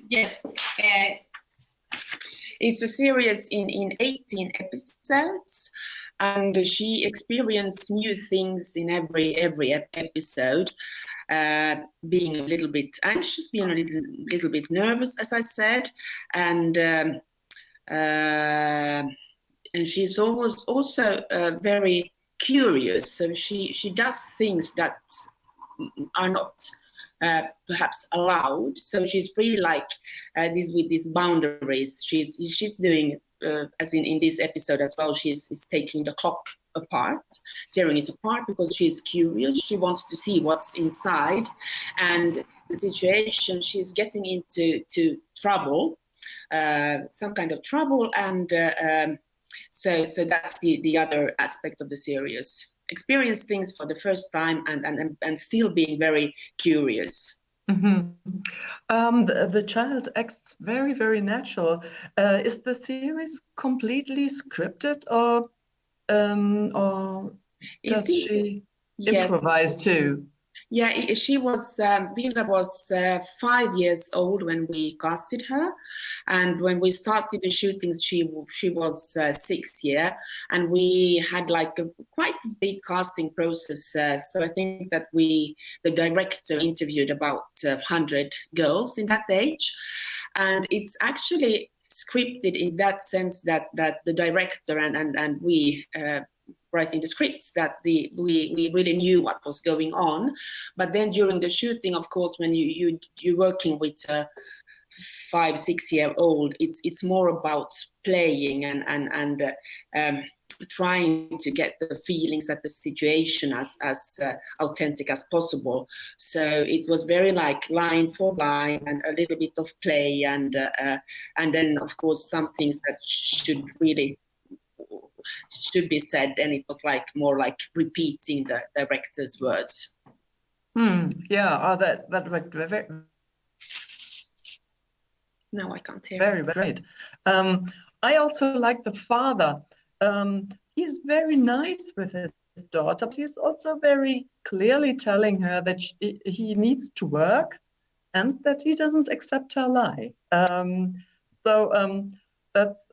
Yes, it's a series in 18 episodes, and she experienced new things in every episode. Being a little bit anxious, being a little bit nervous, as I said, and she's always also very curious. So she does things that are not perhaps allowed. So she's really like this with these boundaries. She's doing as in this episode as well. She's taking the clock apart, tearing it apart because she's curious. She wants to see what's inside, and the situation she's getting into trouble, some kind of trouble, and so that's the other aspect of the series. Experience things for the first time and still being very curious. Mm-hmm. The child acts very, very natural. Is the series completely scripted, or does she improvise too? Yeah, she was, Vilda was 5 years old when we casted her. And when we started the shootings, she was 6 years. And we had like a quite big casting process. So I think that the director interviewed about 100 girls in that age. And it's actually scripted in that sense that the director and we, writing the scripts, that we really knew what was going on. But then during the shooting, of course, when you're working with a 5-6 year old, it's more about playing and trying to get the feelings at the situation as authentic as possible. So it was very like line for line and a little bit of play, and then of course some things that should be said, and it was like more like repeating the director's words. Yeah, that worked very. No, I can't hear. Very great. I also like the father. He's very nice with his daughter, but he's also very clearly telling her that he needs to work and that he doesn't accept her lie. That's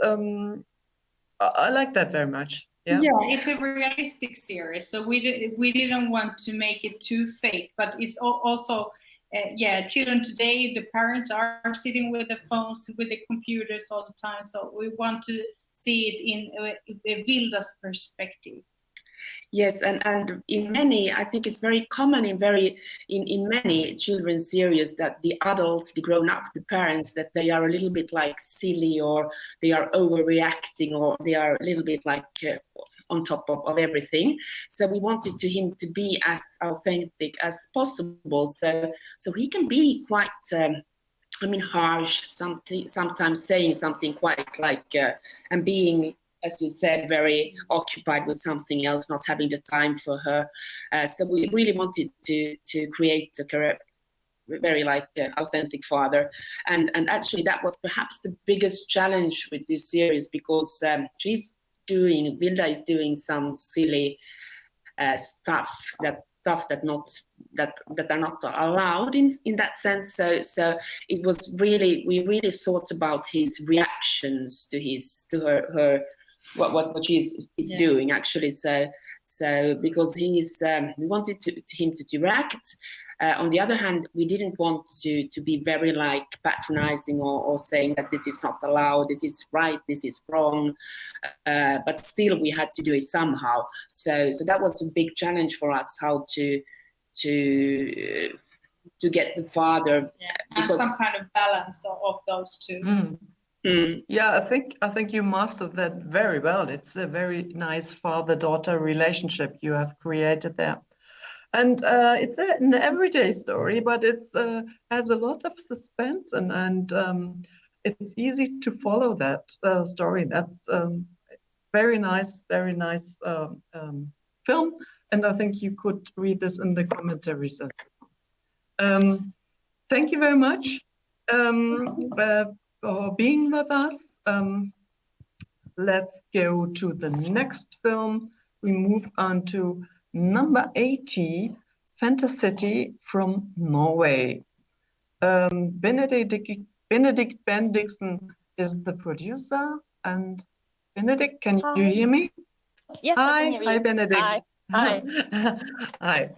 I like that very much. Yeah, it's a realistic series, so we didn't want to make it too fake, but it's also children today, the parents are sitting with the phones, with the computers all the time, so we want to see it in Vilda's perspective. Yes, and in many, I think it's very common in many children's series that the adults, the grown-up, the parents, that they are a little bit like silly, or they are overreacting, or they are a little bit like on top of everything. So we wanted him to be as authentic as possible. So he can be quite, harsh, sometimes saying something quite like, and being, as you said, very occupied with something else, not having the time for her. So we really wanted to create a very authentic father. And actually that was perhaps the biggest challenge with this series, because Vilda is doing some silly stuff that are not allowed in that sense. So it was really, we really thought about his reactions to her what she's doing actually. So because we wanted him to direct. On the other hand, we didn't want to be very patronizing or saying that this is not allowed, this is right, this is wrong, but still we had to do it somehow. So that was a big challenge for us, how to get the father, and some kind of balance of those two. Yeah, I think you mastered that very well. It's a very nice father-daughter relationship you have created there. And it's an everyday story, but it's has a lot of suspense, and it's easy to follow that story. That's very nice film, and I think you could read this in the commentary section. Thank you very much for being with us. Let's go to the next film. We move on to number 80, Fantasy from Norway. Benedict Bendiksen is the producer. And Benedict, can you hear me? Yes, I can hear you. Hi, Benedict. Hi. Hi.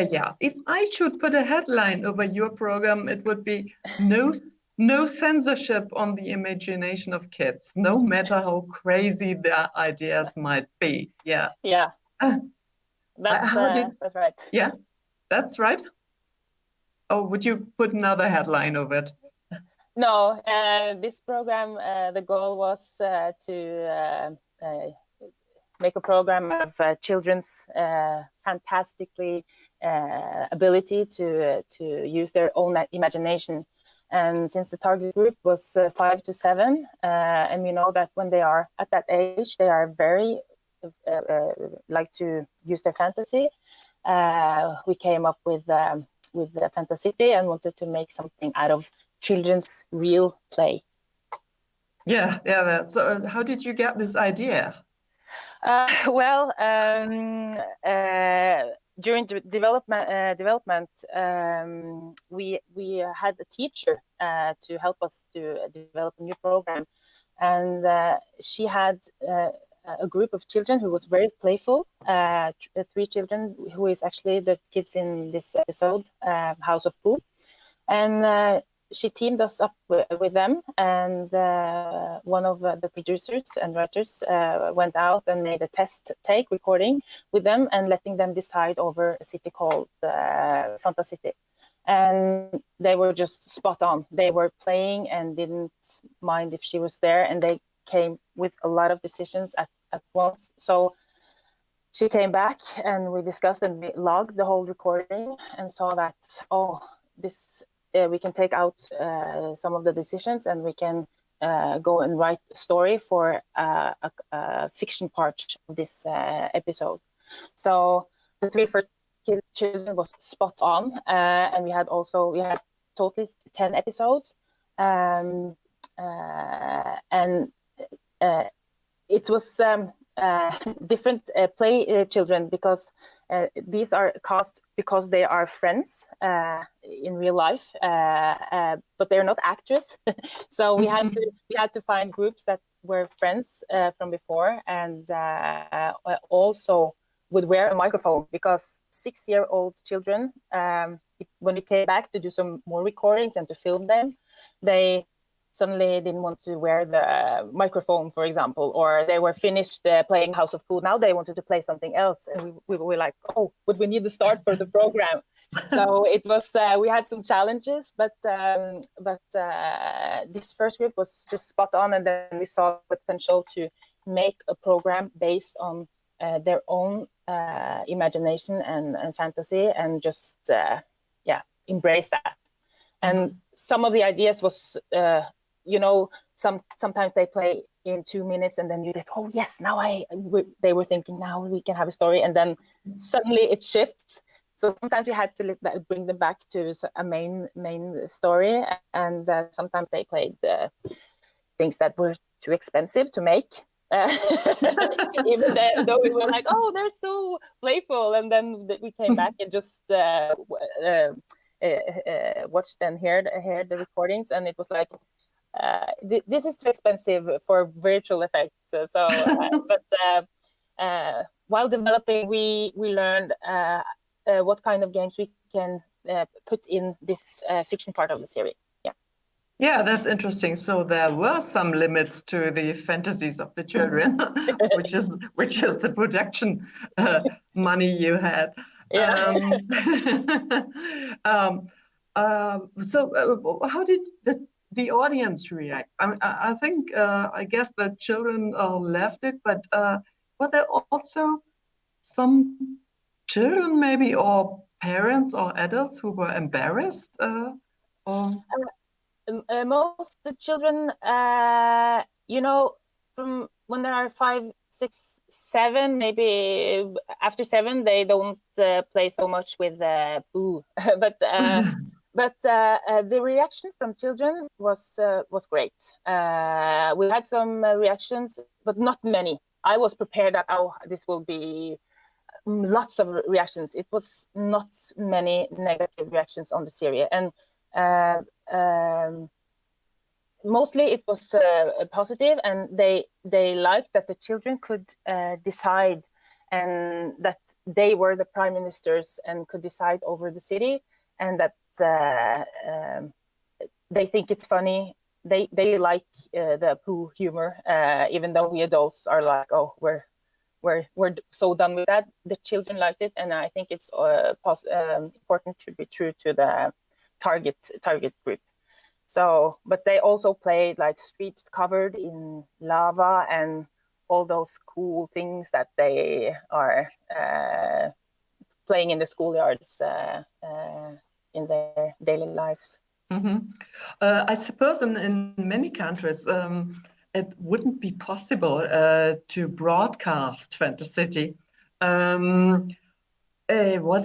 Yeah, if I should put a headline over your program, it would be no censorship on the imagination of kids, no matter how crazy their ideas might be. Yeah. Yeah. That's right. Yeah, that's right. Oh, would you put another headline over it? No, this program, the goal was to make a program of children's fantastically ability to use their own imagination. And since the target group was 5 to 7, and we know that when they are at that age, they are very like to use their fantasy. We came up with the Fantasy and wanted to make something out of children's real play. Yeah. So how did you get this idea? Well, during the development, we had a teacher to help us to develop a new program, and she had a group of children who was very playful. 3 children who is actually the kids in this episode, House of Pooh, and she teamed us up with them, and one of the producers and writers went out and made a test take recording with them and letting them decide over a city called Fantasy. And they were just spot on. They were playing and didn't mind if she was there, and they came with a lot of decisions at once. So she came back and we discussed and we logged the whole recording and saw that, this we can take out some of the decisions and we can go and write a story for a fiction part of this episode. So the 3 first children was spot on, and we had totally 10 episodes, and it was different play children because these are cast because they are friends in real life, but they're not actors. So we had to find groups that were friends from before, and also would wear a microphone, because 6-year-old children, when we came back to do some more recordings and to film them, they suddenly didn't want to wear the microphone, for example, or they were finished playing House of Pooh. Now they wanted to play something else, and we were like, but we need to start for the program. So it was we had some challenges, but this first group was just spot on, and then we saw the potential to make a program based on their own imagination and fantasy, and just embrace that. And some of the ideas was sometimes they play in 2 minutes and then you just, yes, now they were thinking now we can have a story, and then suddenly it shifts. So sometimes we had to bring them back to a main story, and sometimes they played things that were too expensive to make. Even though we were like, they're so playful, and then we came back and just watched and heard the recordings, and it was like, this is too expensive for virtual effects. While developing, we learned what kind of games we can put in this fiction part of the series. Yeah, that's interesting. So there were some limits to the fantasies of the children, which is the production money you had. Yeah. So how did the audience react? I think I guess the children left it, but were there also some children maybe, or parents or adults who were embarrassed? Most the children, from when they are 5, 6, 7, maybe after 7, they don't play so much with Boo. But the reaction from children was great. We had some reactions, but not many. I was prepared that this will be lots of reactions. It was not many negative reactions on the series, and mostly it was positive, and they liked that the children could decide, and that they were the prime ministers and could decide over the city, and that they think it's funny. They like the poo humor, even though we adults are like, oh, we're so done with that. The children liked it, and I think it's important to be true to the target group. So, but they also played like streets covered in lava and all those cool things that they are playing in the schoolyards in their daily lives. I suppose in many countries it wouldn't be possible to broadcast Fantasy. Was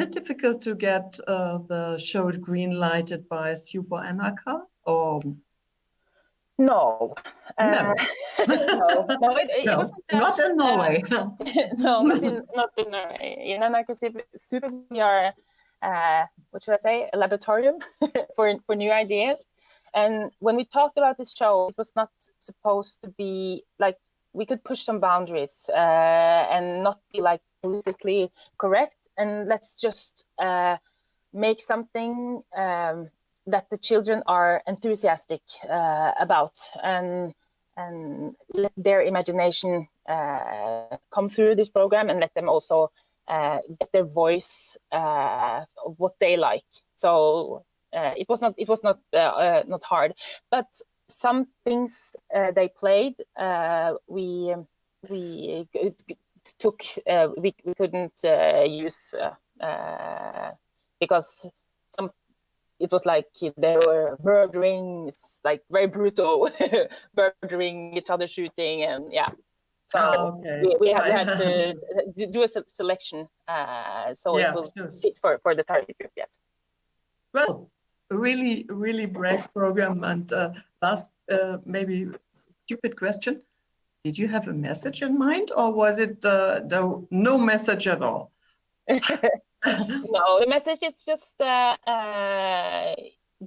it difficult to get the show green lighted by Super Anarcha? Or no, no, it wasn't not in Norway. No, not in Norway. In Anarcha Super, we are what should I say, a laboratorium for new ideas. And when we talked about this show, it was not supposed to be like, we could push some boundaries and not be like politically correct, and let's just make something that the children are enthusiastic about, and let their imagination come through this program, and let them also get their voice of what they like. So it was not hard, but some things they played we took we couldn't use because it was like they were murdering, like very brutal, murdering each other, shooting, and yeah. So we had to do a selection, so it will fit for the target group. Yes. Well, a really brave program. And last, maybe stupid question: did you have a message in mind, or was it no message at all? No, the message is just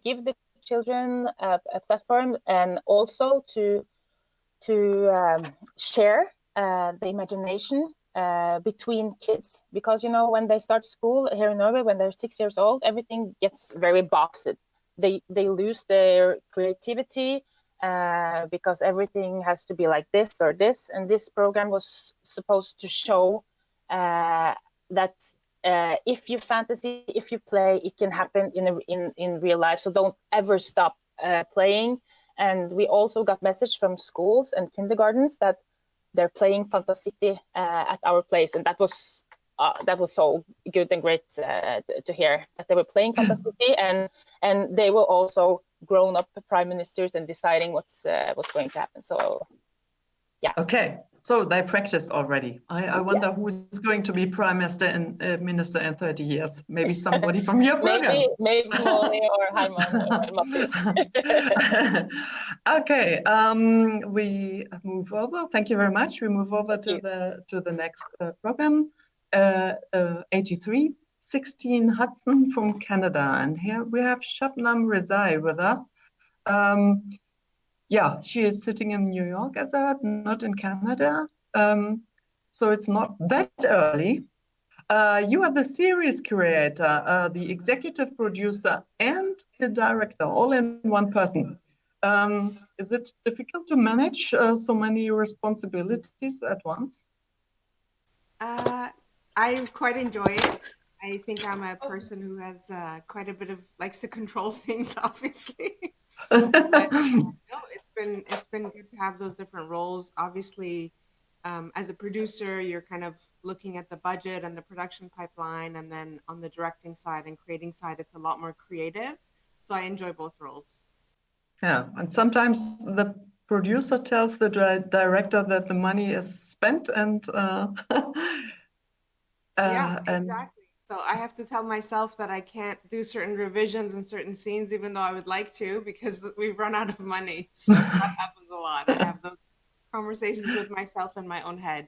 give the children a platform, and also to share the imagination between kids, because when they start school here in Norway, when they're 6 years old, everything gets very boxed. They lose their creativity because everything has to be like this or this, and this program was supposed to show that if you fantasy, if you play, it can happen in real life. So don't ever stop playing. And we also got message from schools and kindergartens that they're playing Fantasy at our place, and that was so good and great to hear that they were playing Fantasy, and they were also grown up prime ministers and deciding what's going to happen. So yeah. Okay. So they practice already. I wonder who's going to be prime minister in 30 years. Maybe somebody from your program. Maybe Molly or Herman or Mattis. Okay. We move over. Thank you very much. We move over to the next program. 8316 Hudson from Canada, and here we have Shabnam Rezai with us. Yeah, she is sitting in New York, as I heard, not in Canada. So it's not that early. You are the series creator, the executive producer, and the director, all in one person. Is it difficult to manage so many responsibilities at once? I quite enjoy it. I think I'm a person who has quite a bit of, likes to control things, obviously. But, no, it's been good to have those different roles. Obviously, as a producer, you're kind of looking at the budget and the production pipeline, and then on the directing side and creating side, it's a lot more creative. So I enjoy both roles. Yeah, and sometimes the producer tells the director that the money is spent, and yeah, exactly. So I have to tell myself that I can't do certain revisions in certain scenes, even though I would like to, because we've run out of money. So that happens a lot. I have those conversations with myself in my own head.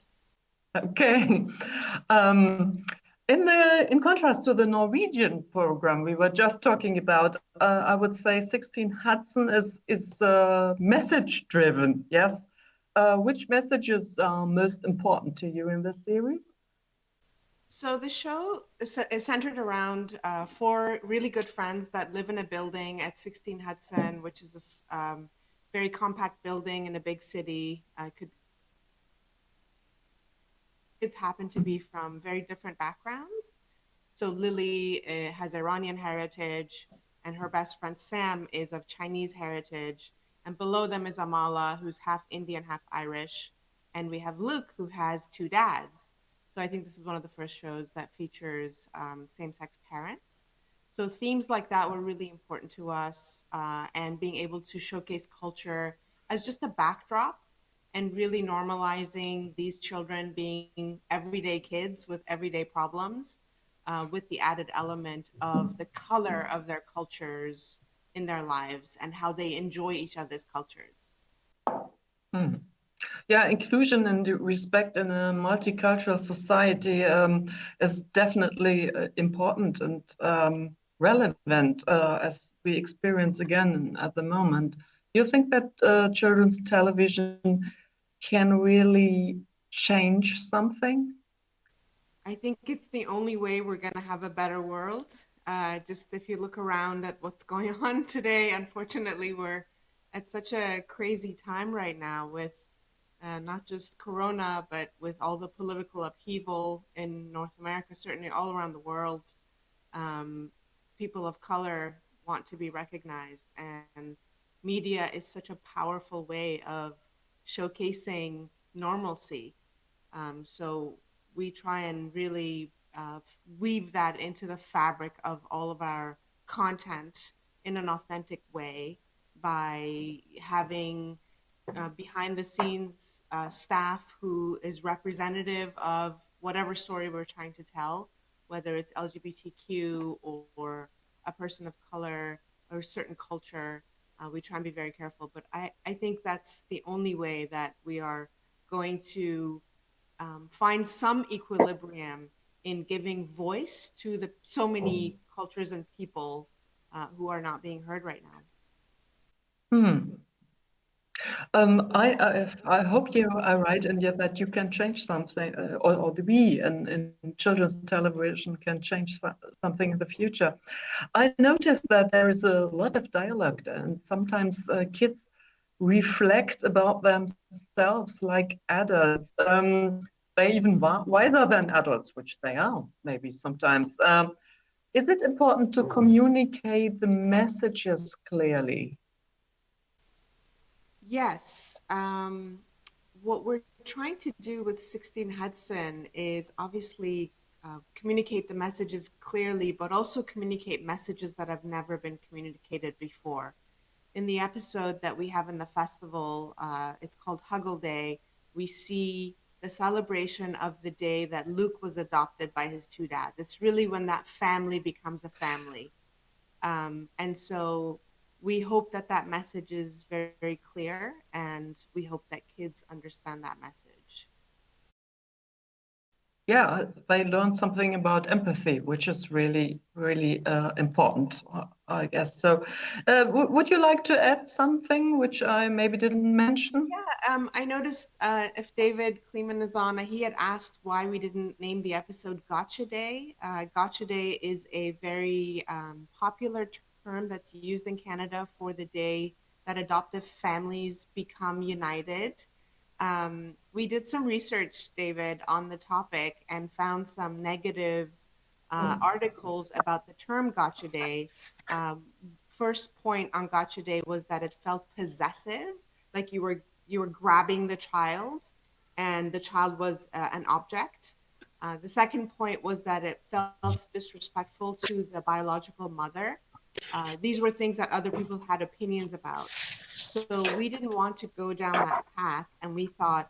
Okay. In contrast to the Norwegian program we were just talking about, I would say 16 Hudson is message driven. Yes, which messages are most important to you in this series? So the show is centered around four really good friends that live in a building at 16 Hudson, which is this very compact building in a big city. Kids happen to be from very different backgrounds. So Lily has Iranian heritage, and her best friend Sam is of Chinese heritage. And below them is Amala, who's half Indian, half Irish. And we have Luke, who has two dads. So I think this is one of the first shows that features same-sex parents. So themes like that were really important to us, and being able to showcase culture as just a backdrop and really normalizing these children being everyday kids with everyday problems, with the added element of the color of their cultures in their lives and how they enjoy each other's cultures. Hmm. Yeah, inclusion and respect in a multicultural society is definitely important and relevant, as we experience again at the moment. Do you think that children's television can really change something? I think it's the only way we're going to have a better world. Just if you look around at what's going on today, unfortunately, we're at such a crazy time right now with not just Corona, but with all the political upheaval in North America, certainly all around the world. Um, People of color want to be recognized, and media is such a powerful way of showcasing normalcy. So we try and really weave that into the fabric of all of our content in an authentic way by having behind the scenes staff who is representative of whatever story we're trying to tell, whether it's LGBTQ or a person of color or a certain culture. We try and be very careful, but I think that's the only way that we are going to find some equilibrium in giving voice to the so many cultures and people who are not being heard right now. Hmm. I hope you are right, and yet that you can change something, or the we in children's television can change something in the future. I noticed that there is a lot of dialogue, and sometimes kids reflect about themselves like adults. They even wiser than adults, which they are maybe sometimes. Is it important to communicate the messages clearly? Yes. What we're trying to do with 16 Hudson is obviously communicate the messages clearly, but also communicate messages that have never been communicated before. In the episode that we have in the festival, it's called Huggle Day, we see the celebration of the day that Luke was adopted by his two dads. It's really when that family becomes a family. And so we hope that that message is very, very clear, and we hope that kids understand that message. Yeah, they learn something about empathy, which is really, really important, I guess. So, would you like to add something which I maybe didn't mention? Yeah, I noticed if David Kleeman is on, he had asked why we didn't name the episode Gotcha Day. Gotcha Day is a very popular term that's used in Canada for the day that adoptive families become united. We did some research, David, on the topic and found some negative articles about the term Gotcha Day. Um, First point on Gotcha Day was that it felt possessive, like you were grabbing the child, and the child was an object. The second point was that it felt disrespectful to the biological mother. These were things that other people had opinions about. So we didn't want to go down that path, and we thought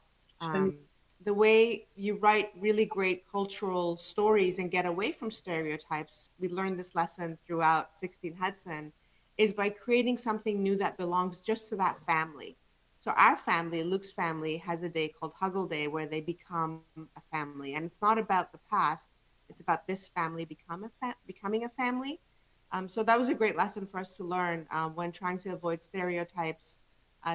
the way you write really great cultural stories and get away from stereotypes, we learned this lesson throughout 16 Hudson, is by creating something new that belongs just to that family. So our family, Luke's family, has a day called Huggle Day where they become a family. And it's not about the past, It's about this family becoming a family. So that was a great lesson for us to learn when trying to avoid stereotypes,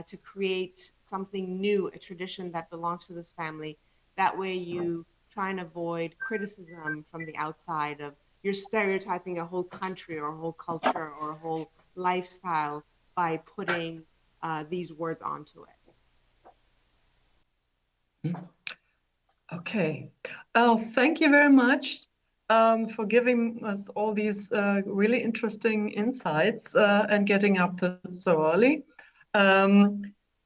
to create something new, a tradition that belongs to this family. That way you try and avoid criticism from the outside of you're stereotyping a whole country or a whole culture or a whole lifestyle by putting these words onto it. Okay. Thank you very much for giving us all these really interesting insights and getting up so early.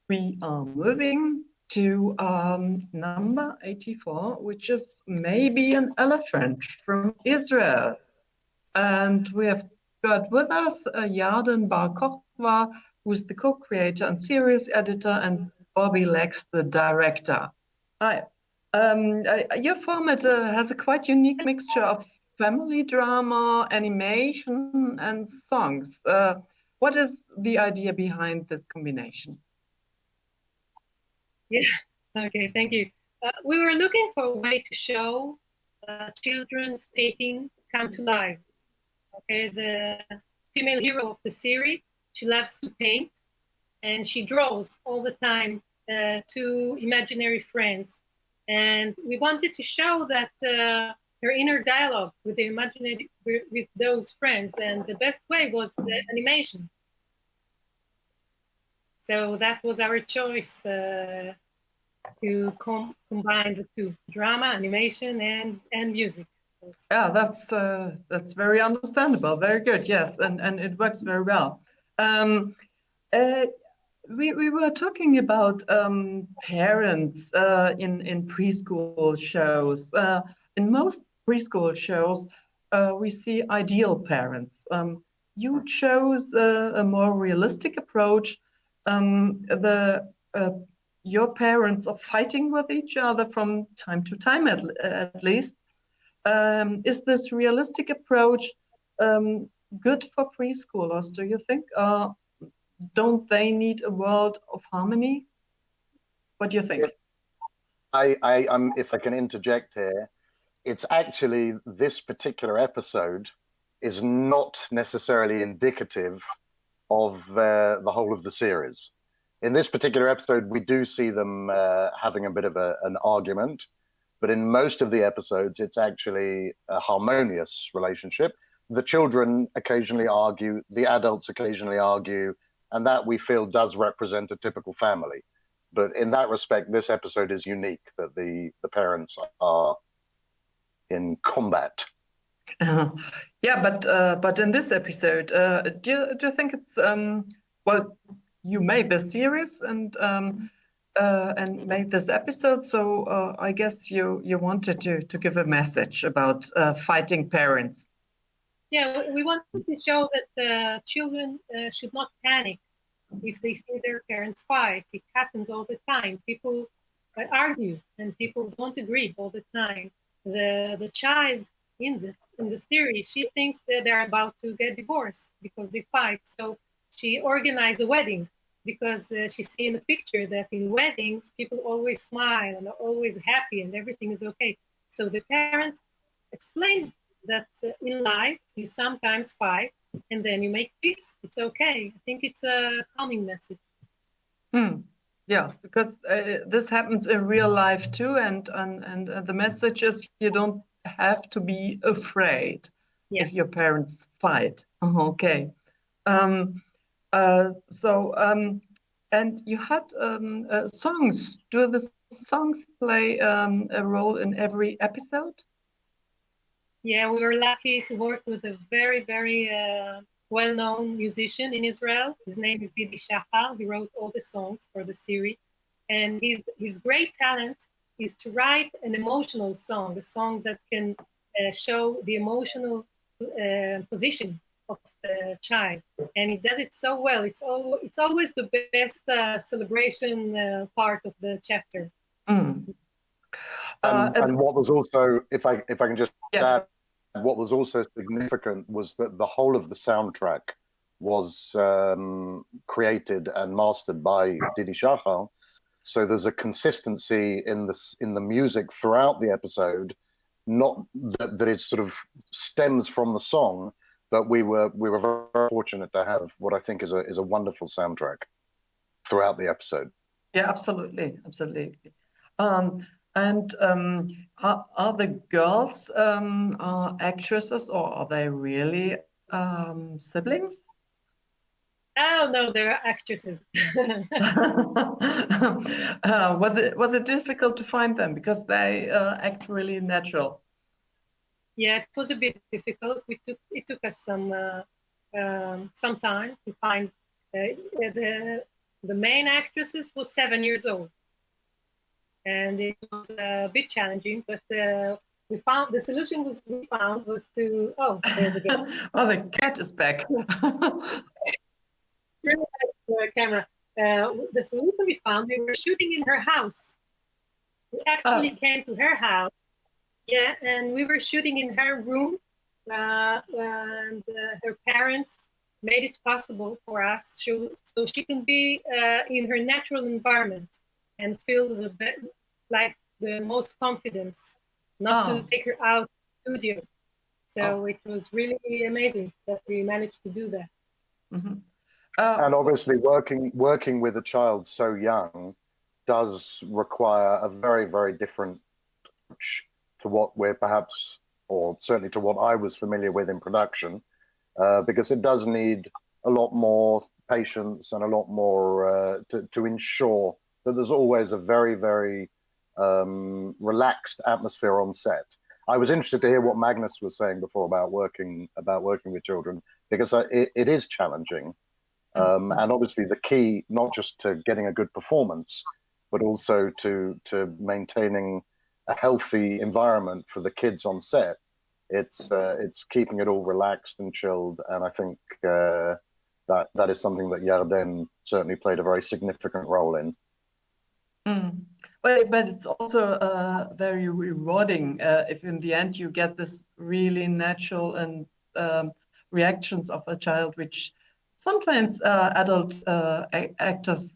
We are moving to number 84, which is maybe an elephant from Israel. And we have got with us Yarden Bar Kochva, who's the co-creator and series editor, and Bobby Lex, the director. Hi. Your format has a quite unique mixture of family drama, animation, and songs. What is the idea behind this combination? Yeah, okay, thank you. We were looking for a way to show children's painting come to life. Okay, the female hero of the series, she loves to paint, and she draws all the time to imaginary friends. And we wanted to show that her inner dialogue with the imaginary, with those friends, and the best way was the animation. So that was our choice to combine the two: drama, animation, and music. Yeah, that's very understandable. Very good. Yes, and it works very well. We were talking about parents in preschool shows. In most preschool shows, we see ideal parents. You chose a more realistic approach. Your parents are fighting with each other from time to time, at least. Is this realistic approach good for preschoolers, do you think? Don't they need a world of harmony? What do you think? If I can interject here, it's actually this particular episode is not necessarily indicative of the whole of the series. In this particular episode, we do see them having a bit of an argument, but in most of the episodes, it's actually a harmonious relationship. The children occasionally argue, the adults occasionally argue, and that we feel does represent a typical family. But in that respect, this episode is unique, that the parents are in combat. Yeah, but in this episode, do you think it's well? You made this series and made this episode, so I guess you wanted to give a message about fighting parents. Yeah, we wanted to show that children should not panic if they see their parents fight. It happens all the time. People argue and people don't agree all the time. The child in the series, she thinks that they're about to get divorced because they fight. So she organized a wedding because she see in the picture that in weddings, people always smile and are always happy and everything is okay. So the parents explain that in life, you sometimes fight and then you make peace. It's okay. I think it's a calming message. Yeah, because this happens in real life too, and the message is you don't have to be afraid if your parents fight. Okay. And you had songs. Do the songs play a role in every episode? Yeah, we were lucky to work with a very, very well-known musician in Israel. His name is Didi Shachar. He wrote all the songs for the series. And his great talent is to write an emotional song, a song that can show the emotional position of the child. And he does it so well. It's always the best celebration part of the chapter. And what was also, if I can just add, what was also significant was that the whole of the soundtrack was created and mastered by Didi Shachar. So there's a consistency in the music throughout the episode, not that it sort of stems from the song, but we were very fortunate to have what I think is a wonderful soundtrack throughout the episode. Yeah, absolutely. Are the girls are actresses, or are they really siblings? Oh no, they're actresses. Was it difficult to find them because they act really natural? Yeah, it was a bit difficult. It took us some time to find the main actresses was 7 years old, and it was a bit challenging. But we found the solution was to there's a guest. Oh, the cat is back. Camera. The solution we found, we were shooting in her house. We actually came to her house. Yeah, and we were shooting in her room, and her parents made it possible for us so she can be in her natural environment and feel like the most confidence, not to take her out studio. So it was really amazing that we managed to do that. Mm-hmm. And obviously, working with a child so young does require a very, very different approach to what we're perhaps, or certainly to what I was familiar with in production, because it does need a lot more patience and a lot more to ensure that there's always a very, very relaxed atmosphere on set. I was interested to hear what Magnus was saying before about working with children, because it is challenging. And obviously the key, not just to getting a good performance, but also to maintaining a healthy environment for the kids on set. It's keeping it all relaxed and chilled. And I think that is something that Yarden certainly played a very significant role in. But it's also very rewarding if in the end you get this really natural and reactions of a child, which sometimes adult actors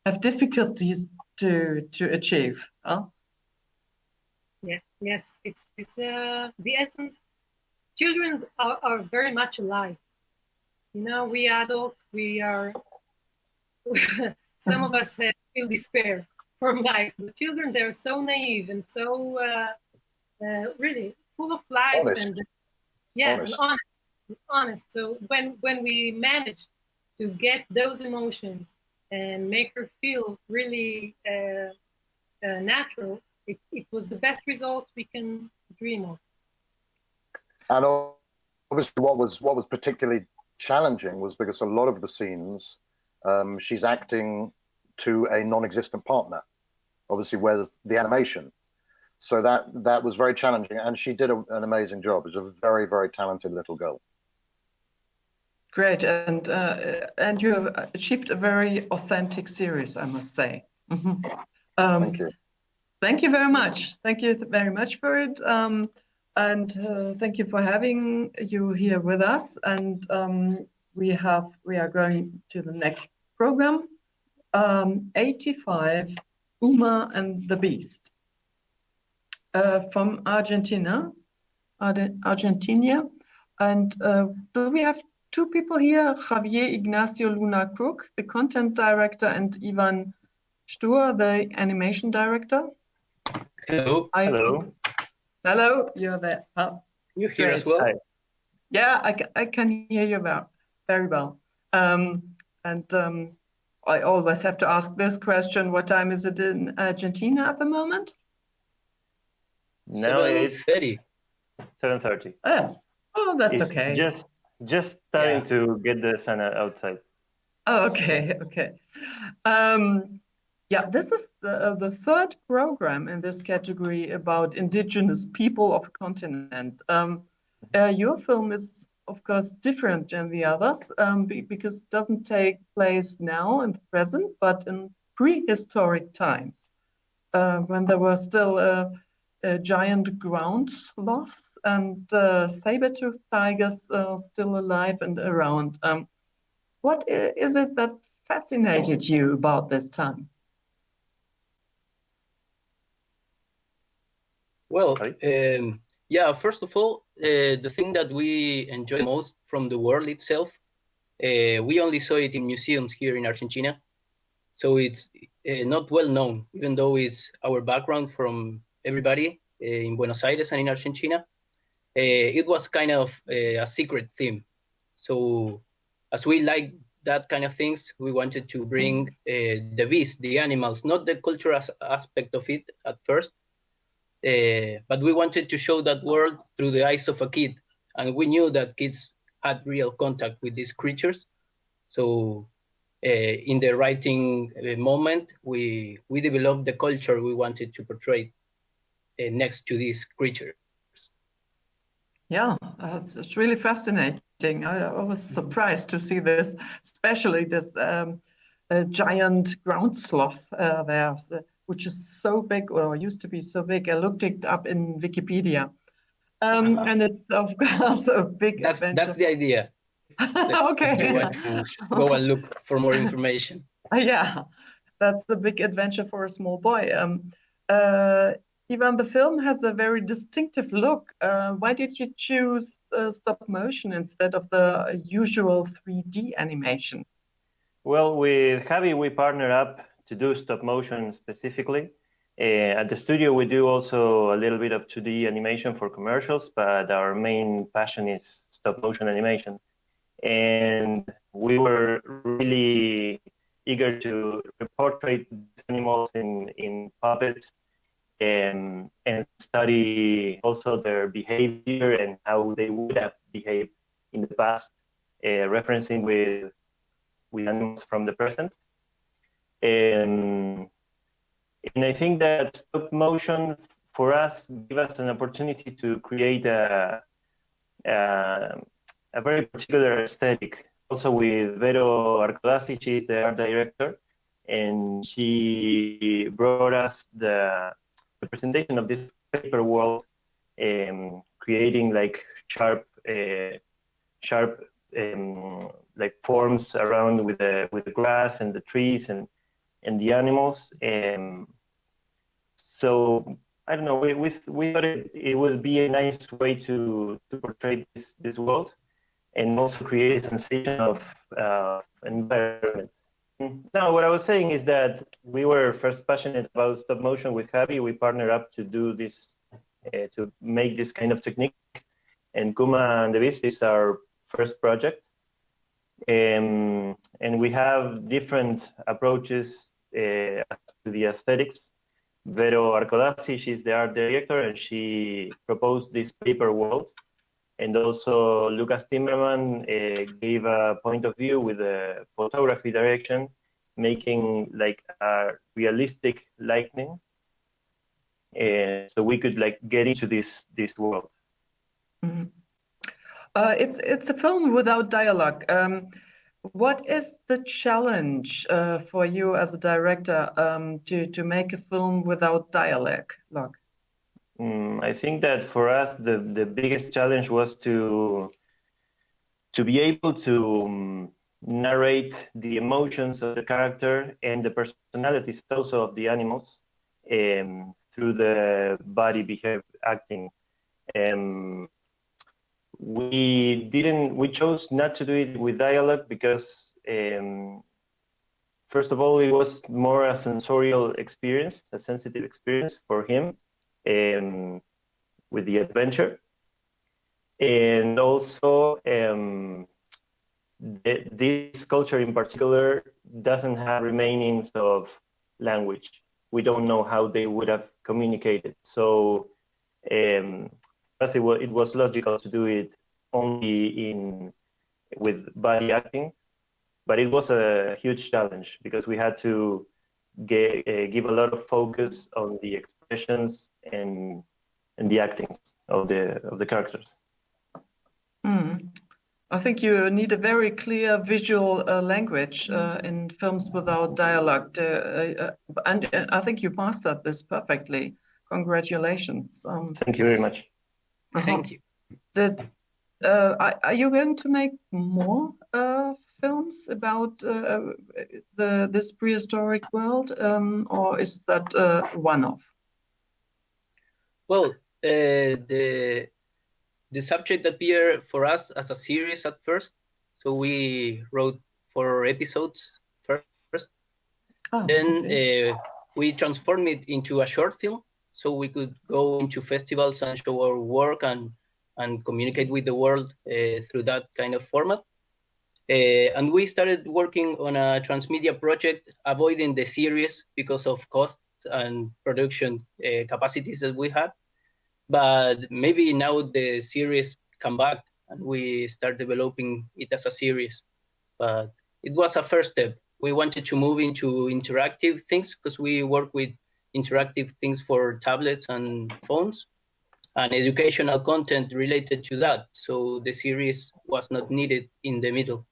have difficulties to achieve. Yeah, yes, it's the essence. Children are very much alive. You know, we adults, we are, some of us feel despair from life. The children, they're so naive and so really full of life. Honest. And and honest. So when we manage to get those emotions and make her feel really natural, it was the best result we can dream of. And obviously what was particularly challenging was because a lot of the scenes she's acting to a non-existent partner, obviously where the animation. So that was very challenging, and she did an amazing job. She's a very, very talented little girl. Great, and you have achieved a very authentic series, I must say. Thank you. Thank you very much. Thank you very much for it, and thank you for having you here with us. And we are going to the next program, 85, Uma and the Beast, from Argentina. And do we have two people here, Javier Ignacio Luna Cook, the content director, and Ivan Stur, the animation director? Hello. Hello. Hello, you're there. You hear as well? Hi. Yeah, I can hear you very well. I always have to ask this question: what time is it in Argentina at the moment? Now it's 7:30. Oh, that's it's okay. Just starting to get the sun outside. Oh, okay. Yeah, this is the third program in this category about indigenous people of a continent. Your film is, of course, different than the others because it doesn't take place now in the present, but in prehistoric times when there were still giant ground sloths and saber-toothed tigers still alive and around. What is it that fascinated you about this time? Well, yeah, first of all, the thing that we enjoy most from the world itself, we only saw it in museums here in Argentina. So it's not well known, even though it's our background from everybody in Buenos Aires and in Argentina. It was kind of a secret theme. So as we like that kind of things, we wanted to bring the beasts, the animals, not the cultural aspect of it at first, but we wanted to show that world through the eyes of a kid. And we knew that kids had real contact with these creatures. So in the writing moment, we developed the culture we wanted to portray next to these creatures. Yeah, it's really fascinating. I was surprised to see this, especially this giant ground sloth there, which is so big, or used to be so big. I looked it up in Wikipedia. And it's, of course, a big adventure. That's the idea. Okay. You want to go and look for more information. Yeah, that's the big adventure for a small boy. Even the film has a very distinctive look. Why did you choose stop motion instead of the usual 3D animation? Well, with Javi, we partner up to do stop motion specifically. At the studio, we do also a little bit of 2D animation for commercials, but our main passion is stop motion animation. And we were really eager to portray animals in puppets and study also their behavior and how they would have behaved in the past, referencing with animals from the present. And I think that stop motion for us give us an opportunity to create a very particular aesthetic. Also with Vero Arcodazzi, she is the art director, and she brought us the presentation of this paper world, creating like sharp like forms around with the grass and the trees and the animals. So I don't know. We thought it would be a nice way to portray this world, and also create a sensation of environment. Now, what I was saying is that we were first passionate about stop motion with Javi. We partnered up to do this, to make this kind of technique. And Kuma and the Beast is our first project. And we have different approaches to the aesthetics. Vero Arcodazzi, she's the art director, and she proposed this paper world. And also Lucas Timmerman gave a point of view with the photography direction, making like a realistic lighting, so we could like get into this world. Mm-hmm. It's a film without dialogue. What is the challenge for you as a director to make a film without dialogue? I think that for us the biggest challenge was to be able to narrate the emotions of the character and the personalities also of the animals through the body behavior acting. We chose not to do it with dialogue because first of all, it was more a sensorial experience, a sensitive experience for him with the adventure. And also, this culture in particular doesn't have remainings of language. We don't know how they would have communicated. So it was logical to do it only with body acting, but it was a huge challenge because we had to give a lot of focus on the expressions and the actings of the characters. I think you need a very clear visual language in films without dialogue, and I think you mastered this perfectly. Congratulations! Thank you very much. Thank you. Are you going to make more films about this prehistoric world, or is that one-off? Well, the subject appeared for us as a series at first. So we wrote 4 episodes first. Then we transformed it into a short film, so we could go into festivals and show our work and communicate with the world through that kind of format. And we started working on a transmedia project, avoiding the series because of costs and production capacities that we had. But maybe now the series come back and we start developing it as a series. But it was a first step. We wanted to move into interactive things because we work with interactive things for tablets and phones and educational content related to that. So the series was not needed in the middle.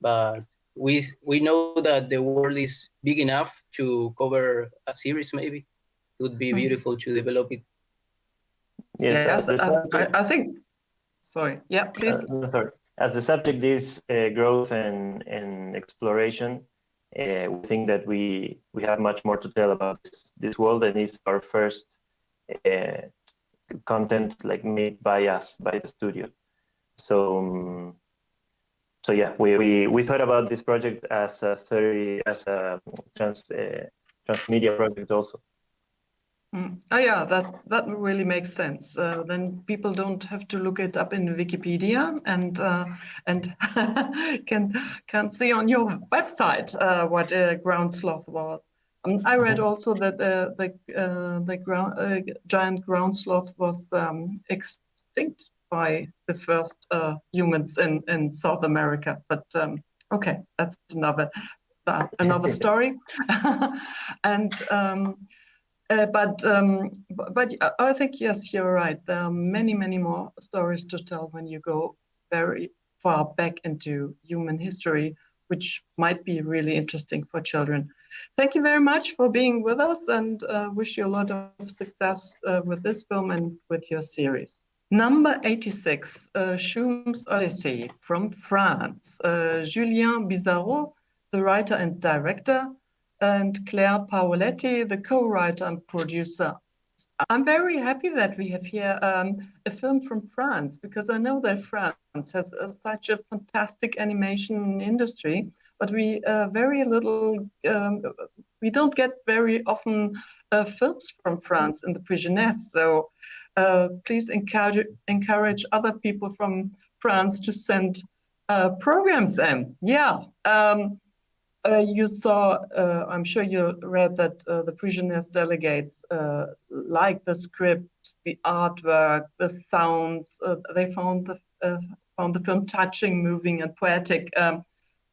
But we know that the world is big enough to cover a series maybe. It would be beautiful to develop it. Yes, I think. Sorry. Yeah, please. Sorry. As the subject is growth and exploration, we think that we have much more to tell about this world, and it's our first content like made by us, by the studio. So yeah, we thought about this project as a transmedia project also. Oh yeah, that really makes sense. Then people don't have to look it up in Wikipedia and can see on your website what ground sloth was. I read also that the giant ground sloth was extinct by the first humans in South America. But okay, that's another story. And. But I think, yes, you're right. There are many, many more stories to tell when you go very far back into human history, which might be really interesting for children. Thank you very much for being with us, and wish you a lot of success with this film and with your series. Number 86, Schum's Odyssey from France. Julien Bizarro, the writer and director, and Claire Paoletti, the co-writer and producer. I'm very happy that we have here a film from France, because I know that France has such a fantastic animation industry, but we we don't get very often films from France in the PJI20. So please encourage other people from France to send programs in. Yeah. You saw, I'm sure you read that the PJI20 delegates like the script, the artwork, the sounds. They found the film touching, moving, and poetic.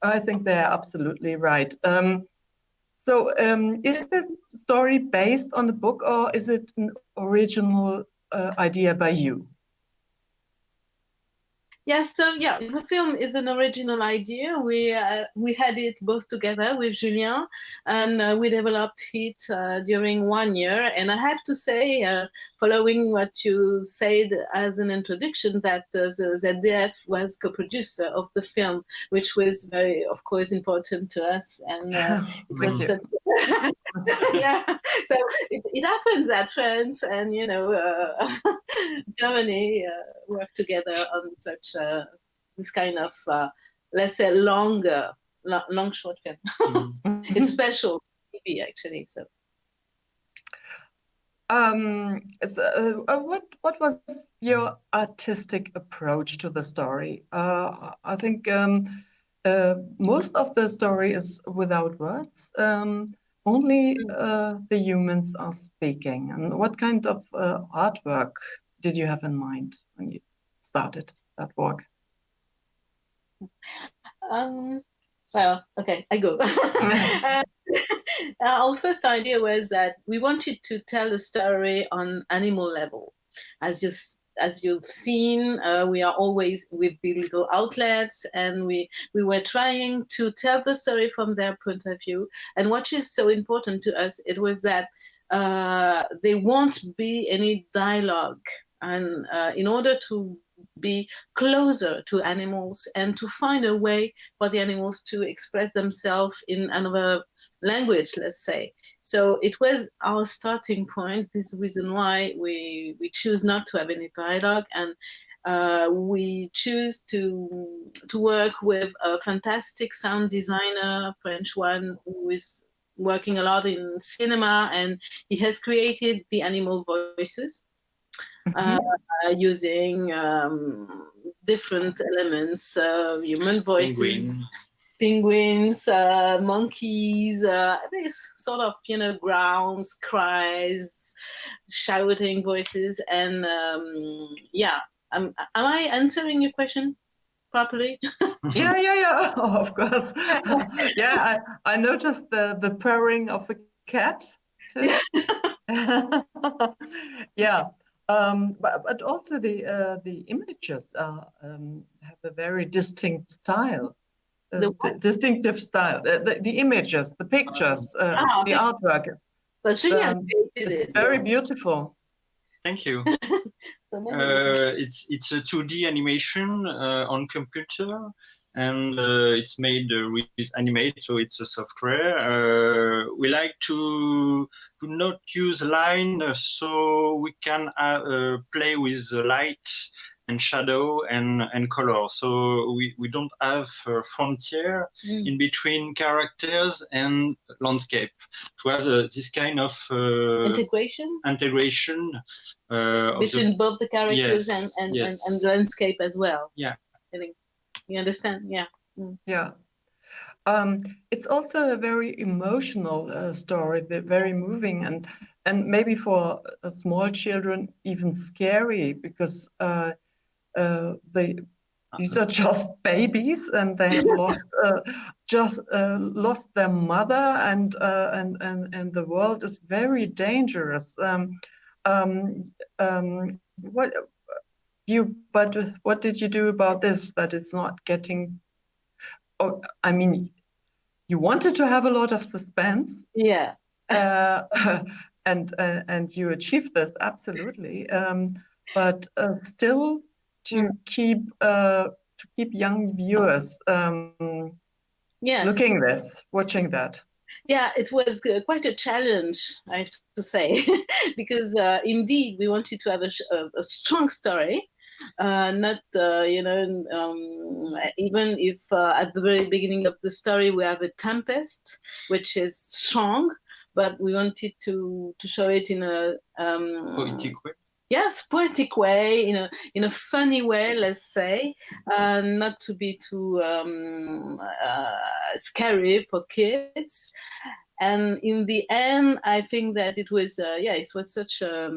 I think they are absolutely right. So is this story based on the book, or is it an original idea by you? Yes, so yeah, the film is an original idea. We had it both together with Julien, and we developed it during 1 year. And I have to say, following what you said as an introduction, that the ZDF was co-producer of the film, which was very, of course, important to us. And it was such yeah, so it happens that France and Germany work together on such this kind of let's say long short film. It's special TV actually. So what was your artistic approach to the story? I think most of the story is without words. Only the humans are speaking. And what kind of artwork did you have in mind when you started that work? Well, okay, I go. Our first idea was that we wanted to tell a story on animal level. As you've seen, we are always with the little outlets, and we were trying to tell the story from their point of view. And what is so important to us, it was that there won't be any dialogue. And in order to be closer to animals and to find a way for the animals to express themselves in another language, let's say. So it was our starting point. This is the reason why we choose not to have any dialogue, and we choose to work with a fantastic sound designer, French one, who is working a lot in cinema, and he has created the animal voices using different elements, human voices, penguins, monkeys, this sort of, growls, cries, shouting voices, and yeah. Am I answering your question properly? Yeah, of course. Yeah, I noticed the purring of a cat too. Yeah, but also the images have a very distinct style, distinctive style. The images, the pictures, the artwork. It's very beautiful. Thank you. It's a 2D animation on computer, and it's made with Animate, so it's a software. We like to not use line, so we can play with the light and shadow and color. So we don't have a frontier in between characters and landscape. To have this kind of integration between both the characters and landscape as well. Yeah, I think you understand. Yeah. Yeah. It's also a very emotional story, very moving, and maybe for small children even scary, because these are just babies, and they have lost their mother, and the world is very dangerous. What did you do about this? That it's not getting. Oh, I mean, you wanted to have a lot of suspense. Yeah. And you achieved this absolutely. But still to keep young viewers watching that. Yeah, it was quite a challenge, I have to say, because indeed we wanted to have a strong story. Not even if at the very beginning of the story we have a tempest, which is strong, but we wanted to show it in a poetic way. Yes, poetic way, in a funny way, let's say, not to be too scary for kids. And in the end, I think that it was it was such a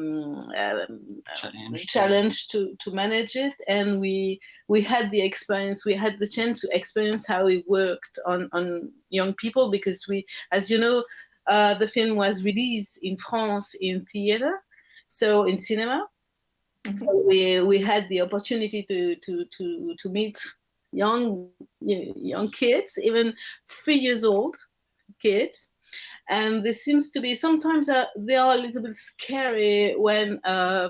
challenge to manage it, and we had the experience, we had the chance to experience how it worked on young people, because we, as you know, the film was released in France in theater, so in cinema. So we had the opportunity to meet young kids, even 3 years old kids. And there seems to be sometimes they are a little bit scary when,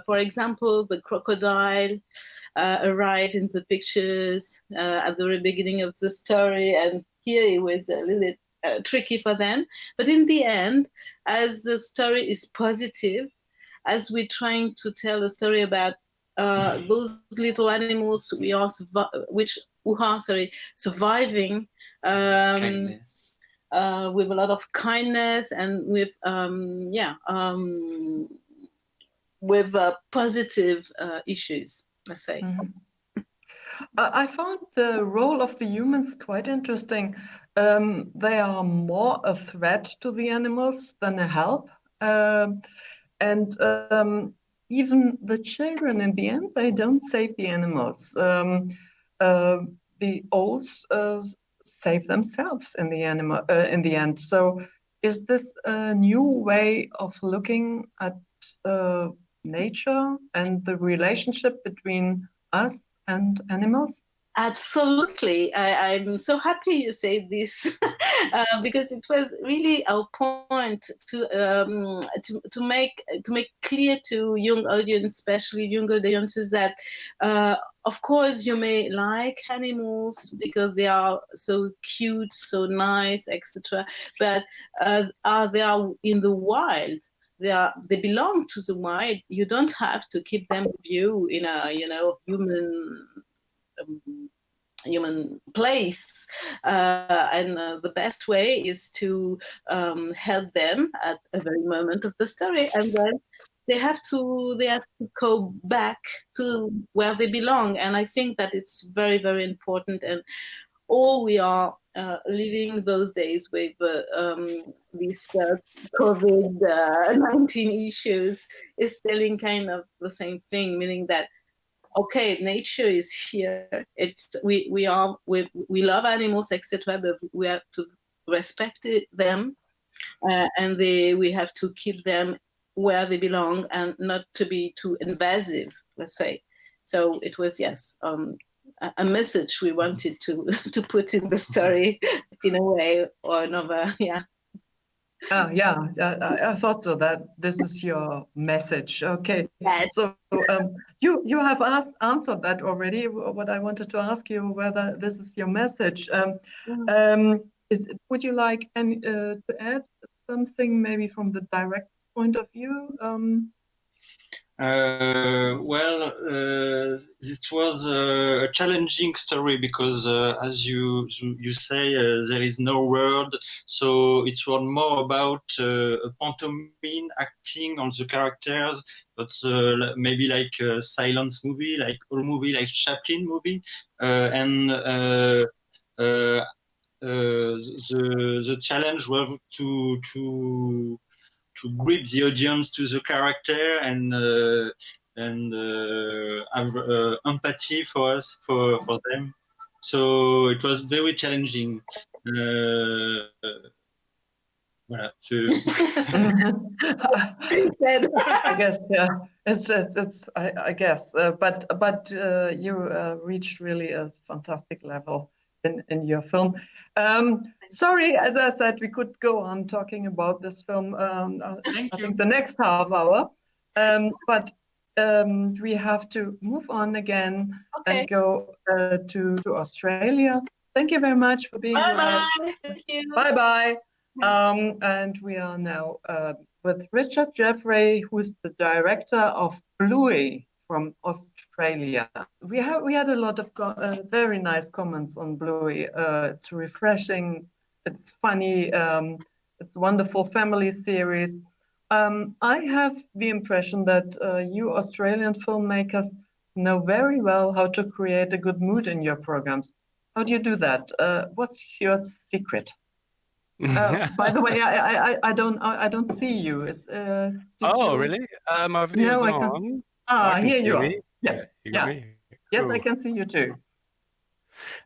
for example, the crocodile arrived in the pictures at the very beginning of the story, and here it was a little bit tricky for them. But in the end, as the story is positive, as we're trying to tell a story about those little animals who are surviving. Kindness. With a lot of kindness and with positive issues, let's say. Mm-hmm. I found the role of the humans quite interesting. They are more a threat to the animals than a help, and even the children in the end, they don't save the animals. The owls save themselves in the end. So is this a new way of looking at nature and the relationship between us and animals? Absolutely. I'm so happy you say this because it was really our point to make clear to young audience, especially young audiences, that of course you may like animals because they are so cute, so nice, etc. But they are in the wild. They belong to the wild. You don't have to keep them with you in a human place, and the best way is to help them at a very moment of the story, and then they have to go back to where they belong. And I think that it's very, very important. And all we are living those days with these COVID-19 issues is telling kind of the same thing, meaning that okay, nature is here. We love animals, etc., but we have to respect them, and we have to keep them where they belong and not to be too invasive, let's say. So it was, yes, a message we wanted to put in the story in a way or another. Yeah. Yeah, I thought so, that this is your message. Okay. Yes. So you have answered that already. What I wanted to ask you, whether this is your message. Would you like to add something maybe from the direct point of view? It was a challenging story because, as you say, there is no word, so it was more about a pantomime acting on the characters, but maybe like a silence movie, like all movie, like Chaplin movie, and the challenge was to grip the audience to the character and have empathy for us, for them. So it was very challenging. Voilà. I guess, yeah. It's I guess, but you reached really a fantastic level in your film. Sorry, as I said, we could go on talking about this film. I think the next half hour, but we have to move on again and go to Australia. Thank you very much for being with us. Thank you. Bye bye. And we are now with Richard Jeffrey, who's the director of Bluey from Australia. We had a lot of very nice comments on Bluey. It's refreshing, it's funny, it's a wonderful family series. I have the impression that you Australian filmmakers know very well how to create a good mood in your programs. How do you do that? What's your secret? By the way, I don't see you. Really? My video's on. Ah, here you are. Me. Yeah, you got me. Yes, Cool. I can see you too.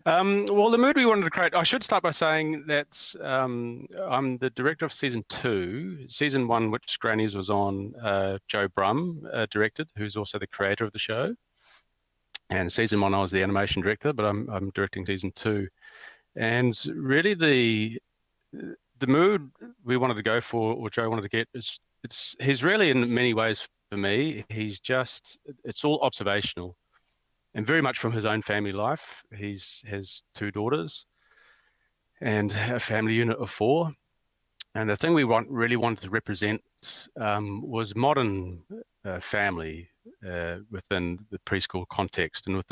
Well, the mood we wanted to create, I should start by saying that I'm the director of season 2. Season 1, which Grannies was on, Joe Brum directed, who's also the creator of the show. And season 1, I was the animation director, but I'm directing season 2. And really the mood we wanted to go for, or Joe wanted to get, he's really in many ways for me, it's all observational and very much from his own family life. He has 2 daughters and a family unit of 4. And the thing we really wanted to represent was modern family within the preschool context, and with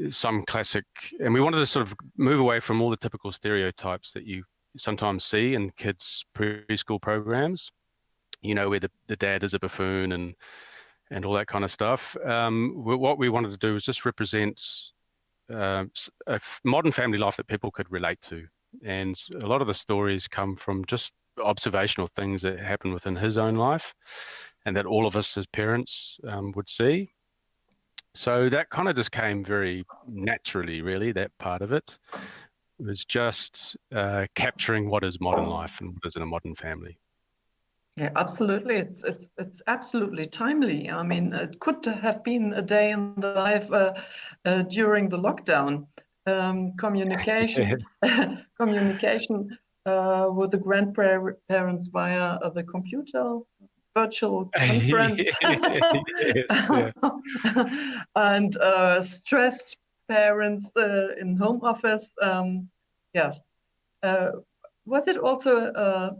some classic, and we wanted to sort of move away from all the typical stereotypes that you sometimes see in kids' preschool programs, where the dad is a buffoon and all that kind of stuff. What we wanted to do was just represent a modern family life that people could relate to. And a lot of the stories come from just observational things that happen within his own life and that all of us as parents would see. So that kind of just came very naturally, really, that part of it. It was just capturing what is modern life and what is in a modern family. Yeah, absolutely. It's absolutely timely. I mean, it could have been a day in the life during the lockdown. communication communication with the grandparents via the computer, virtual conference, Yes, yeah. and stressed parents in home office. Yes. Was it also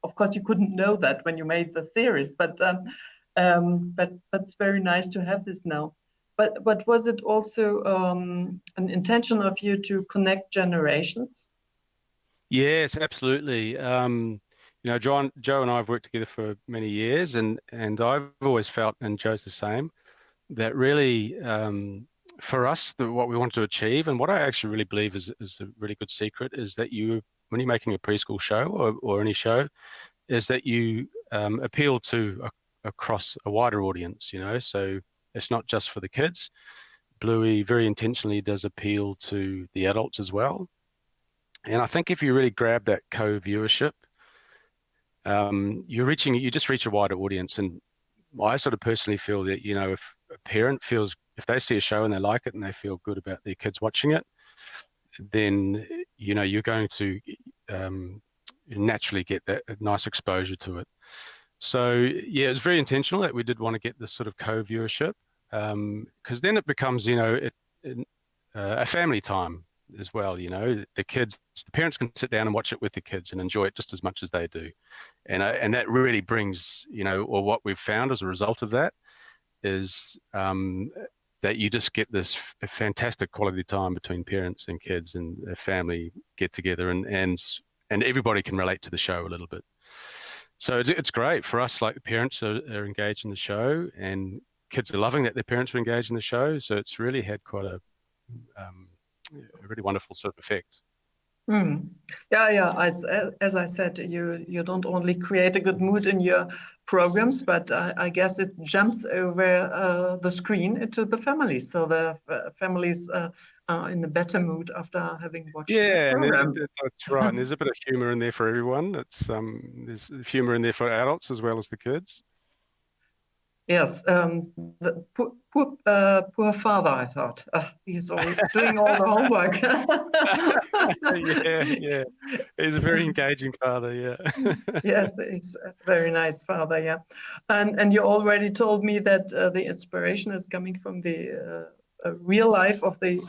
of course, you couldn't know that when you made the series, but it's very nice to have this now. But was it also an intention of you to connect generations? Yes, absolutely. You know, Joe and I have worked together for many years, and I've always felt, and Joe's the same, that really for us, what we want to achieve, and what I actually really believe is a really good secret, is that when you're making a preschool show or any show, is that you appeal to across a wider audience. You know, so it's not just for the kids. Bluey very intentionally does appeal to the adults as well. And I think if you really grab that co-viewership, you just reach a wider audience. And I sort of personally feel that, you know, if a parent feels, if they see a show and they like it and they feel good about their kids watching it, then, you know, you're going to naturally get that nice exposure to it. So yeah, it's very intentional that we did want to get this sort of co-viewership, because then it becomes, you know, a family time as well. You know, the parents can sit down and watch it with the kids and enjoy it just as much as they do, and that really brings, you know, or what we've found as a result of that is that you just get this fantastic quality time between parents and kids, and a family get together, and everybody can relate to the show a little bit. So it's great for us. Like, the parents are engaged in the show, and kids are loving that their parents are engaged in the show. So it's really had quite a really wonderful sort of effect. Mm. Yeah. As I said, you don't only create a good mood in your programs, but I guess it jumps over the screen into the families. So the families are in a better mood after having watched the Yeah, and program. that's right. And there's a bit of humor in there for everyone. There's humor in there for adults as well as the kids. Yes, the poor father, I thought. He's doing all the homework. Yeah. He's a very engaging father, yeah. Yes, he's a very nice father, yeah. And you already told me that the inspiration is coming from the real life of the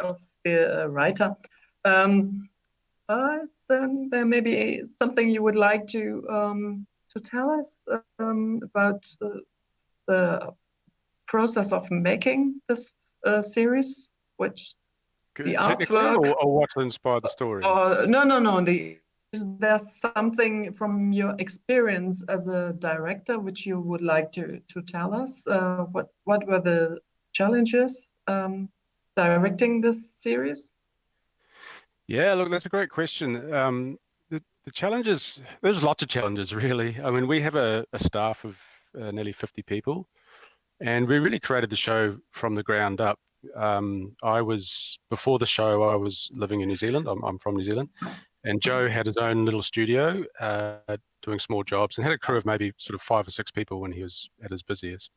writer. Then there may be something you would like to tell us about the process of making this series, which the Technically, artwork, or what inspired the story? no. Is there something from your experience as a director which you would like to tell us? What were the challenges directing this series? Yeah, look, that's a great question. The challenges, there's lots of challenges, really. I mean, we have a staff of nearly 50 people, and we really created the show from the ground up. Before the show, I was living in New Zealand. I'm from New Zealand. And Joe had his own little studio doing small jobs, and had a crew of maybe sort of 5 or 6 people when he was at his busiest.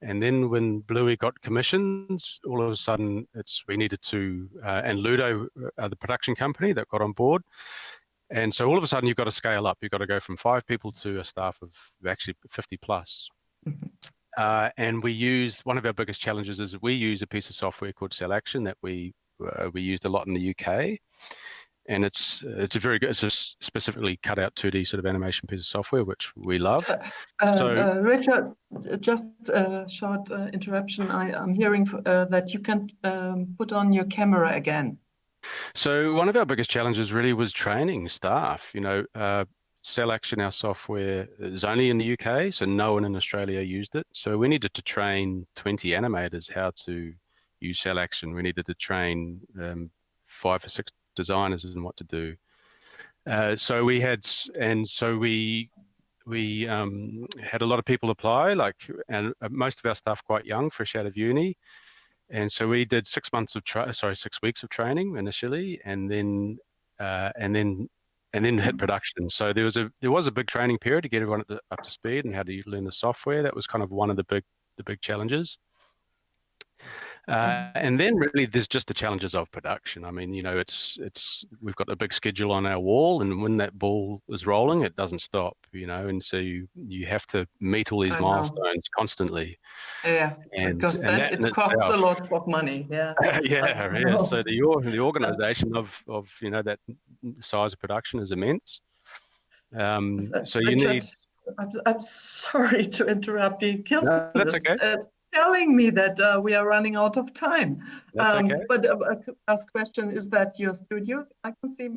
And then when Bluey got commissions, all of a sudden we needed to, and Ludo, the production company that got on board. And so all of a sudden you've got to scale up. You've got to go from 5 people to a staff of actually 50 plus. And one of our biggest challenges is we use a piece of software called Cell Action that we used a lot in the UK. And it's a very good, it's a specifically cut out 2D sort of animation piece of software, which we love. Richard, just a short interruption. I'm hearing that you can put on your camera again. So one of our biggest challenges really was training staff. You know, Cell Action, our software, is only in the UK, so no one in Australia used it. So we needed to train 20 animators how to use Cell Action. We needed to train 5 or 6 designers and what to do. So we had a lot of people apply, and most of our staff quite young, fresh out of uni. And so we did 6 weeks of training initially, and then hit production. So there was a big training period to get everyone up to speed and how to learn the software. That was kind of one of the big challenges. And then really there's just the challenges of production. I mean, you know, we've got a big schedule on our wall, and when that ball is rolling, it doesn't stop, you know, and so you have to meet all these I know. milestones constantly. Yeah, because and then that in it costs a itself, lot of money. Yeah. yeah. So the organization of you know that size of production is immense. So you Richard, need. I'm sorry to interrupt you. Kirsten No, that's is okay. telling me that we are running out of time. That's okay. But last question, is that your studio? I can see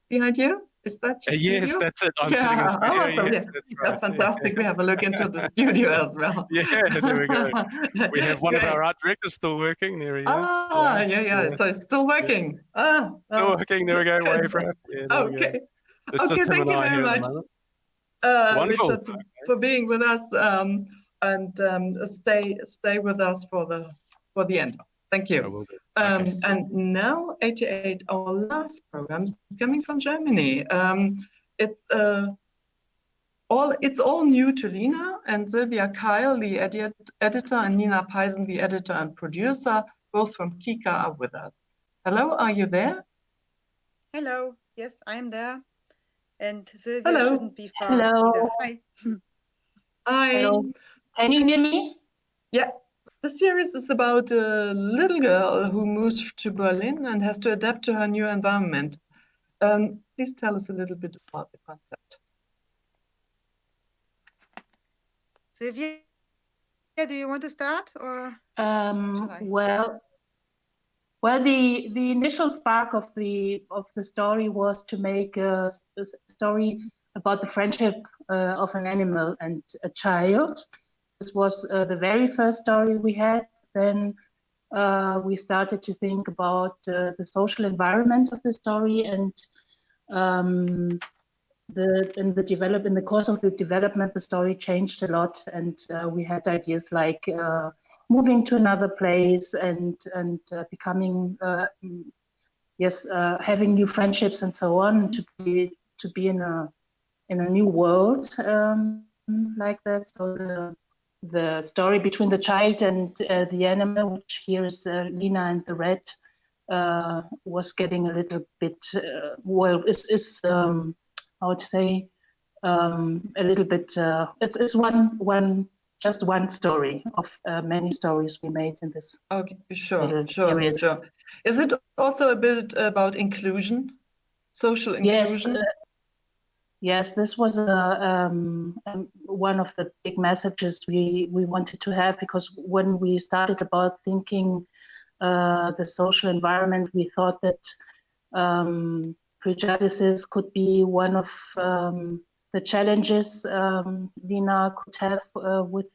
behind you. Is that your studio? Yes, that's it. I'm sitting in studio. Awesome. Yes, Yeah. that's right. That's fantastic. We have a look into the studio as well. Yeah, there we go. We have one of Great. our art directors still working. There he is. Yeah. So it's still working. Still working. There we go. Wave for it. Yeah, there we go. Okay. It's Okay, just him thank and you I very here at much, the moment. Wonderful. Richard, for being with us, and stay with us for the end. Thank you. I will do. And now 88, our last program is coming from Germany. It's all new to Lina, and Sylvia Kyle, the editor, and Nina Peisen, the editor and producer, both from Kika, are with us. Hello, are you there? Hello. Yes, I am there. And Sylvia Hello. shouldn't be far Hello. either. Hi. Hi. Hello. Can you hear me? Yeah. The series is about a little girl who moves to Berlin and has to adapt to her new environment. Please tell us a little bit about the concept. Sylvia, do you want to start or shall I? Well, the initial spark of the story was to make a story about the friendship of an animal and a child. This was the very first story we had. Then we started to think about the social environment of the story, and in the course of the development, the story changed a lot, and we had ideas like moving to another place and becoming having new friendships and so on, to be in a new world like that. So the story between the child and the animal, which here is Lina and the rat, was getting a little bit how to say, a little bit. It's just one story of many stories we made in this. Okay, sure. series. Is it also a bit about inclusion, social inclusion? Yes, this was one of the big messages we wanted to have, because when we started about thinking the social environment, we thought that prejudices could be one of the challenges Lina could have with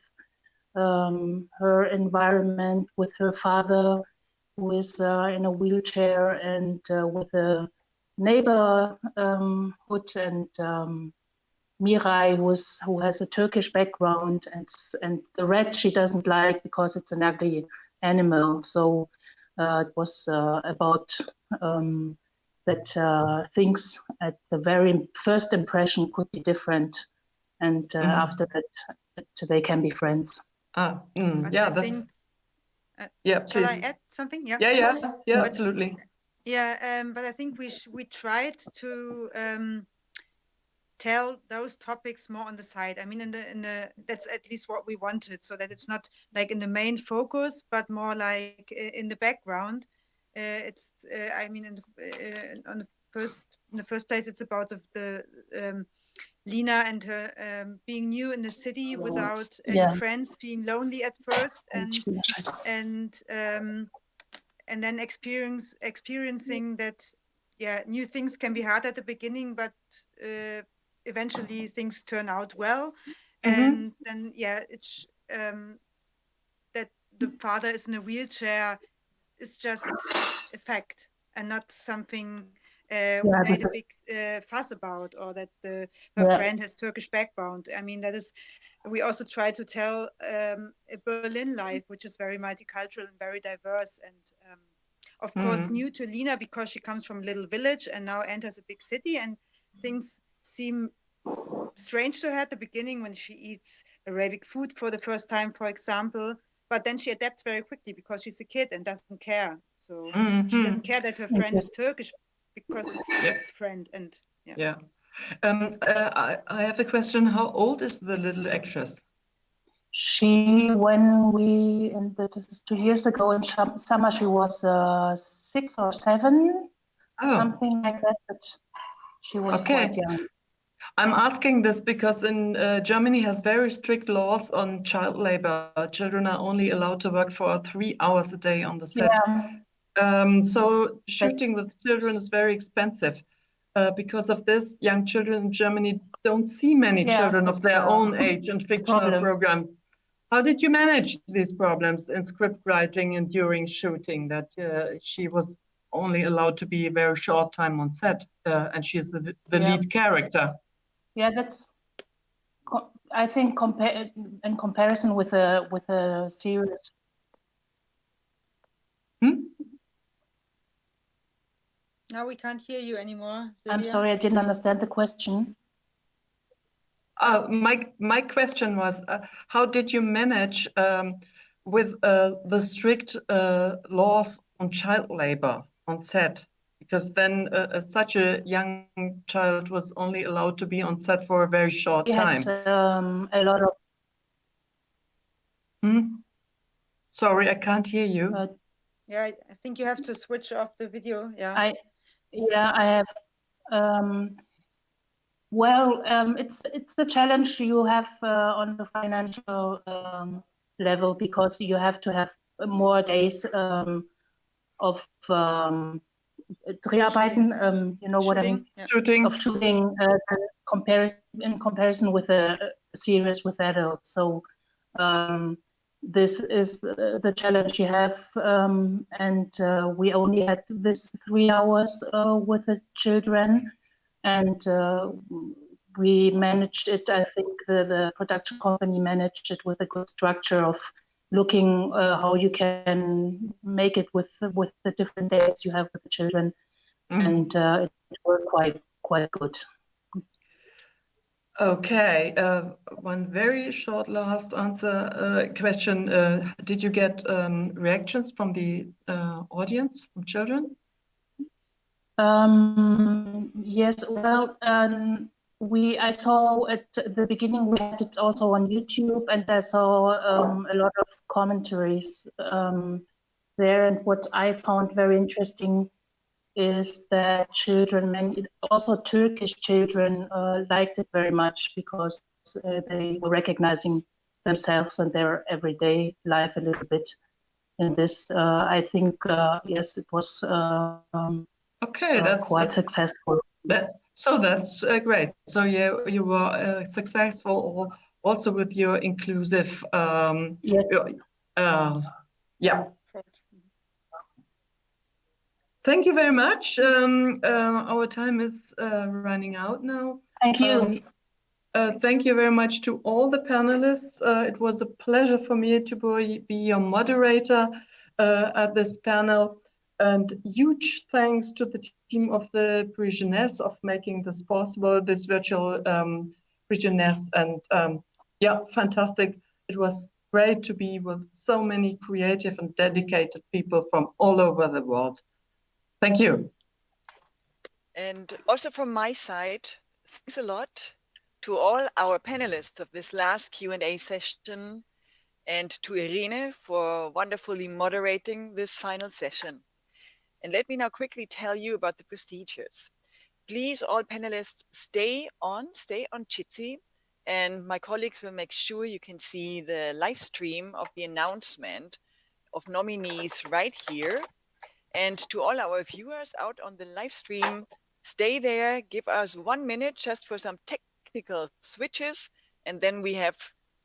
her environment, with her father who is in a wheelchair, and with a neighborhood, and Mirai who has a Turkish background, and the rat she doesn't like because it's an ugly animal. So it was about that things at the very first impression could be different, and after that they can be friends. But Yeah, I that's. think, Yeah, shall I please. add something? Yeah. Yeah, But- absolutely. Yeah, but I think we tried to tell those topics more on the side. I mean, in the that's at least what we wanted, so that it's not like in the main focus, but more like in the background. It's I mean, in the first place, it's about the Lina and her being new in the city without any friends, being lonely at first, and then experiencing that new things can be hard at the beginning, but eventually things turn out well. And then it's that the father is in a wheelchair is just a fact and not something we made a big fuss about, or that her friend has Turkish background. I mean, that is, we also try to tell a Berlin life, which is very multicultural and very diverse, and of course new to Lina because she comes from a little village and now enters a big city, and things seem strange to her at the beginning when she eats Arabic food for the first time, for example. but then she adapts very quickly because she's a kid and doesn't care. So she Mhm. doesn't care that her friend is Turkish because it's friend and yeah. Yeah. I have a question. How old is the little actress? She, when we, and this is 2 years ago in summer, she was 6 or 7, something like that, but she was quite young. I'm asking this because in Germany has very strict laws on child labor. Children are only allowed to work for 3 hours a day on the set. So shooting with children is very expensive. Because of this, young children in Germany don't see many children of their own age in fictional programs. How did you manage these problems in script writing and during shooting, that she was only allowed to be a very short time on set and she's the lead character? Yeah, that's, I think, in comparison with a series. Now we can't hear you anymore, I'm Sylvia. sorry, I didn't understand the question. My question was, how did you manage with the strict laws on child labor on set? Because then such a young child was only allowed to be on set for a very short We time. had a lot of. Sorry, I can't hear you. Yeah, I think you have to switch off the video. Yeah. I have. Well, it's the challenge you have on the financial level, because you have to have more days of Dreharbeiten, you know what I mean? Shooting. Of shooting in comparison with a series with adults. So this is the challenge you have, and we only had this 3 hours with the children, and we managed it. I think the production company managed it with a good structure of looking how you can make it with the different days you have with the children, and it worked quite good. Okay, one very short last answer question. Did you get reactions from the audience, from children? Yes, well, I saw at the beginning, we had it also on YouTube, and I saw a lot of commentaries there. And what I found very interesting is that children, also Turkish children, liked it very much, because they were recognizing themselves and their everyday life a little bit in this. I think, yes, it was okay, that's quite successful. That's great. So you were successful also with your inclusive. Yes. Yeah. Thank you very much. Our time is running out now. Thank you. Thank you very much to all the panelists. It was a pleasure for me to be your moderator at this panel. And huge thanks to the team of the PJI20 of making this possible, this virtual PJI20. And yeah, fantastic. It was great to be with so many creative and dedicated people from all over the world. Thank you. And also from my side, thanks a lot to all our panelists of this last Q&A session, and to Irene for wonderfully moderating this final session. And let me now quickly tell you about the procedures. Please, all panelists, stay on Jitsi, and my colleagues will make sure you can see the live stream of the announcement of nominees right here. And to all our viewers out on the live stream, stay there, give us 1 minute just for some technical switches, and then we have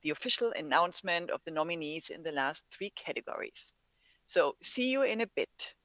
the official announcement of the nominees in the last 3 categories. So see you in a bit.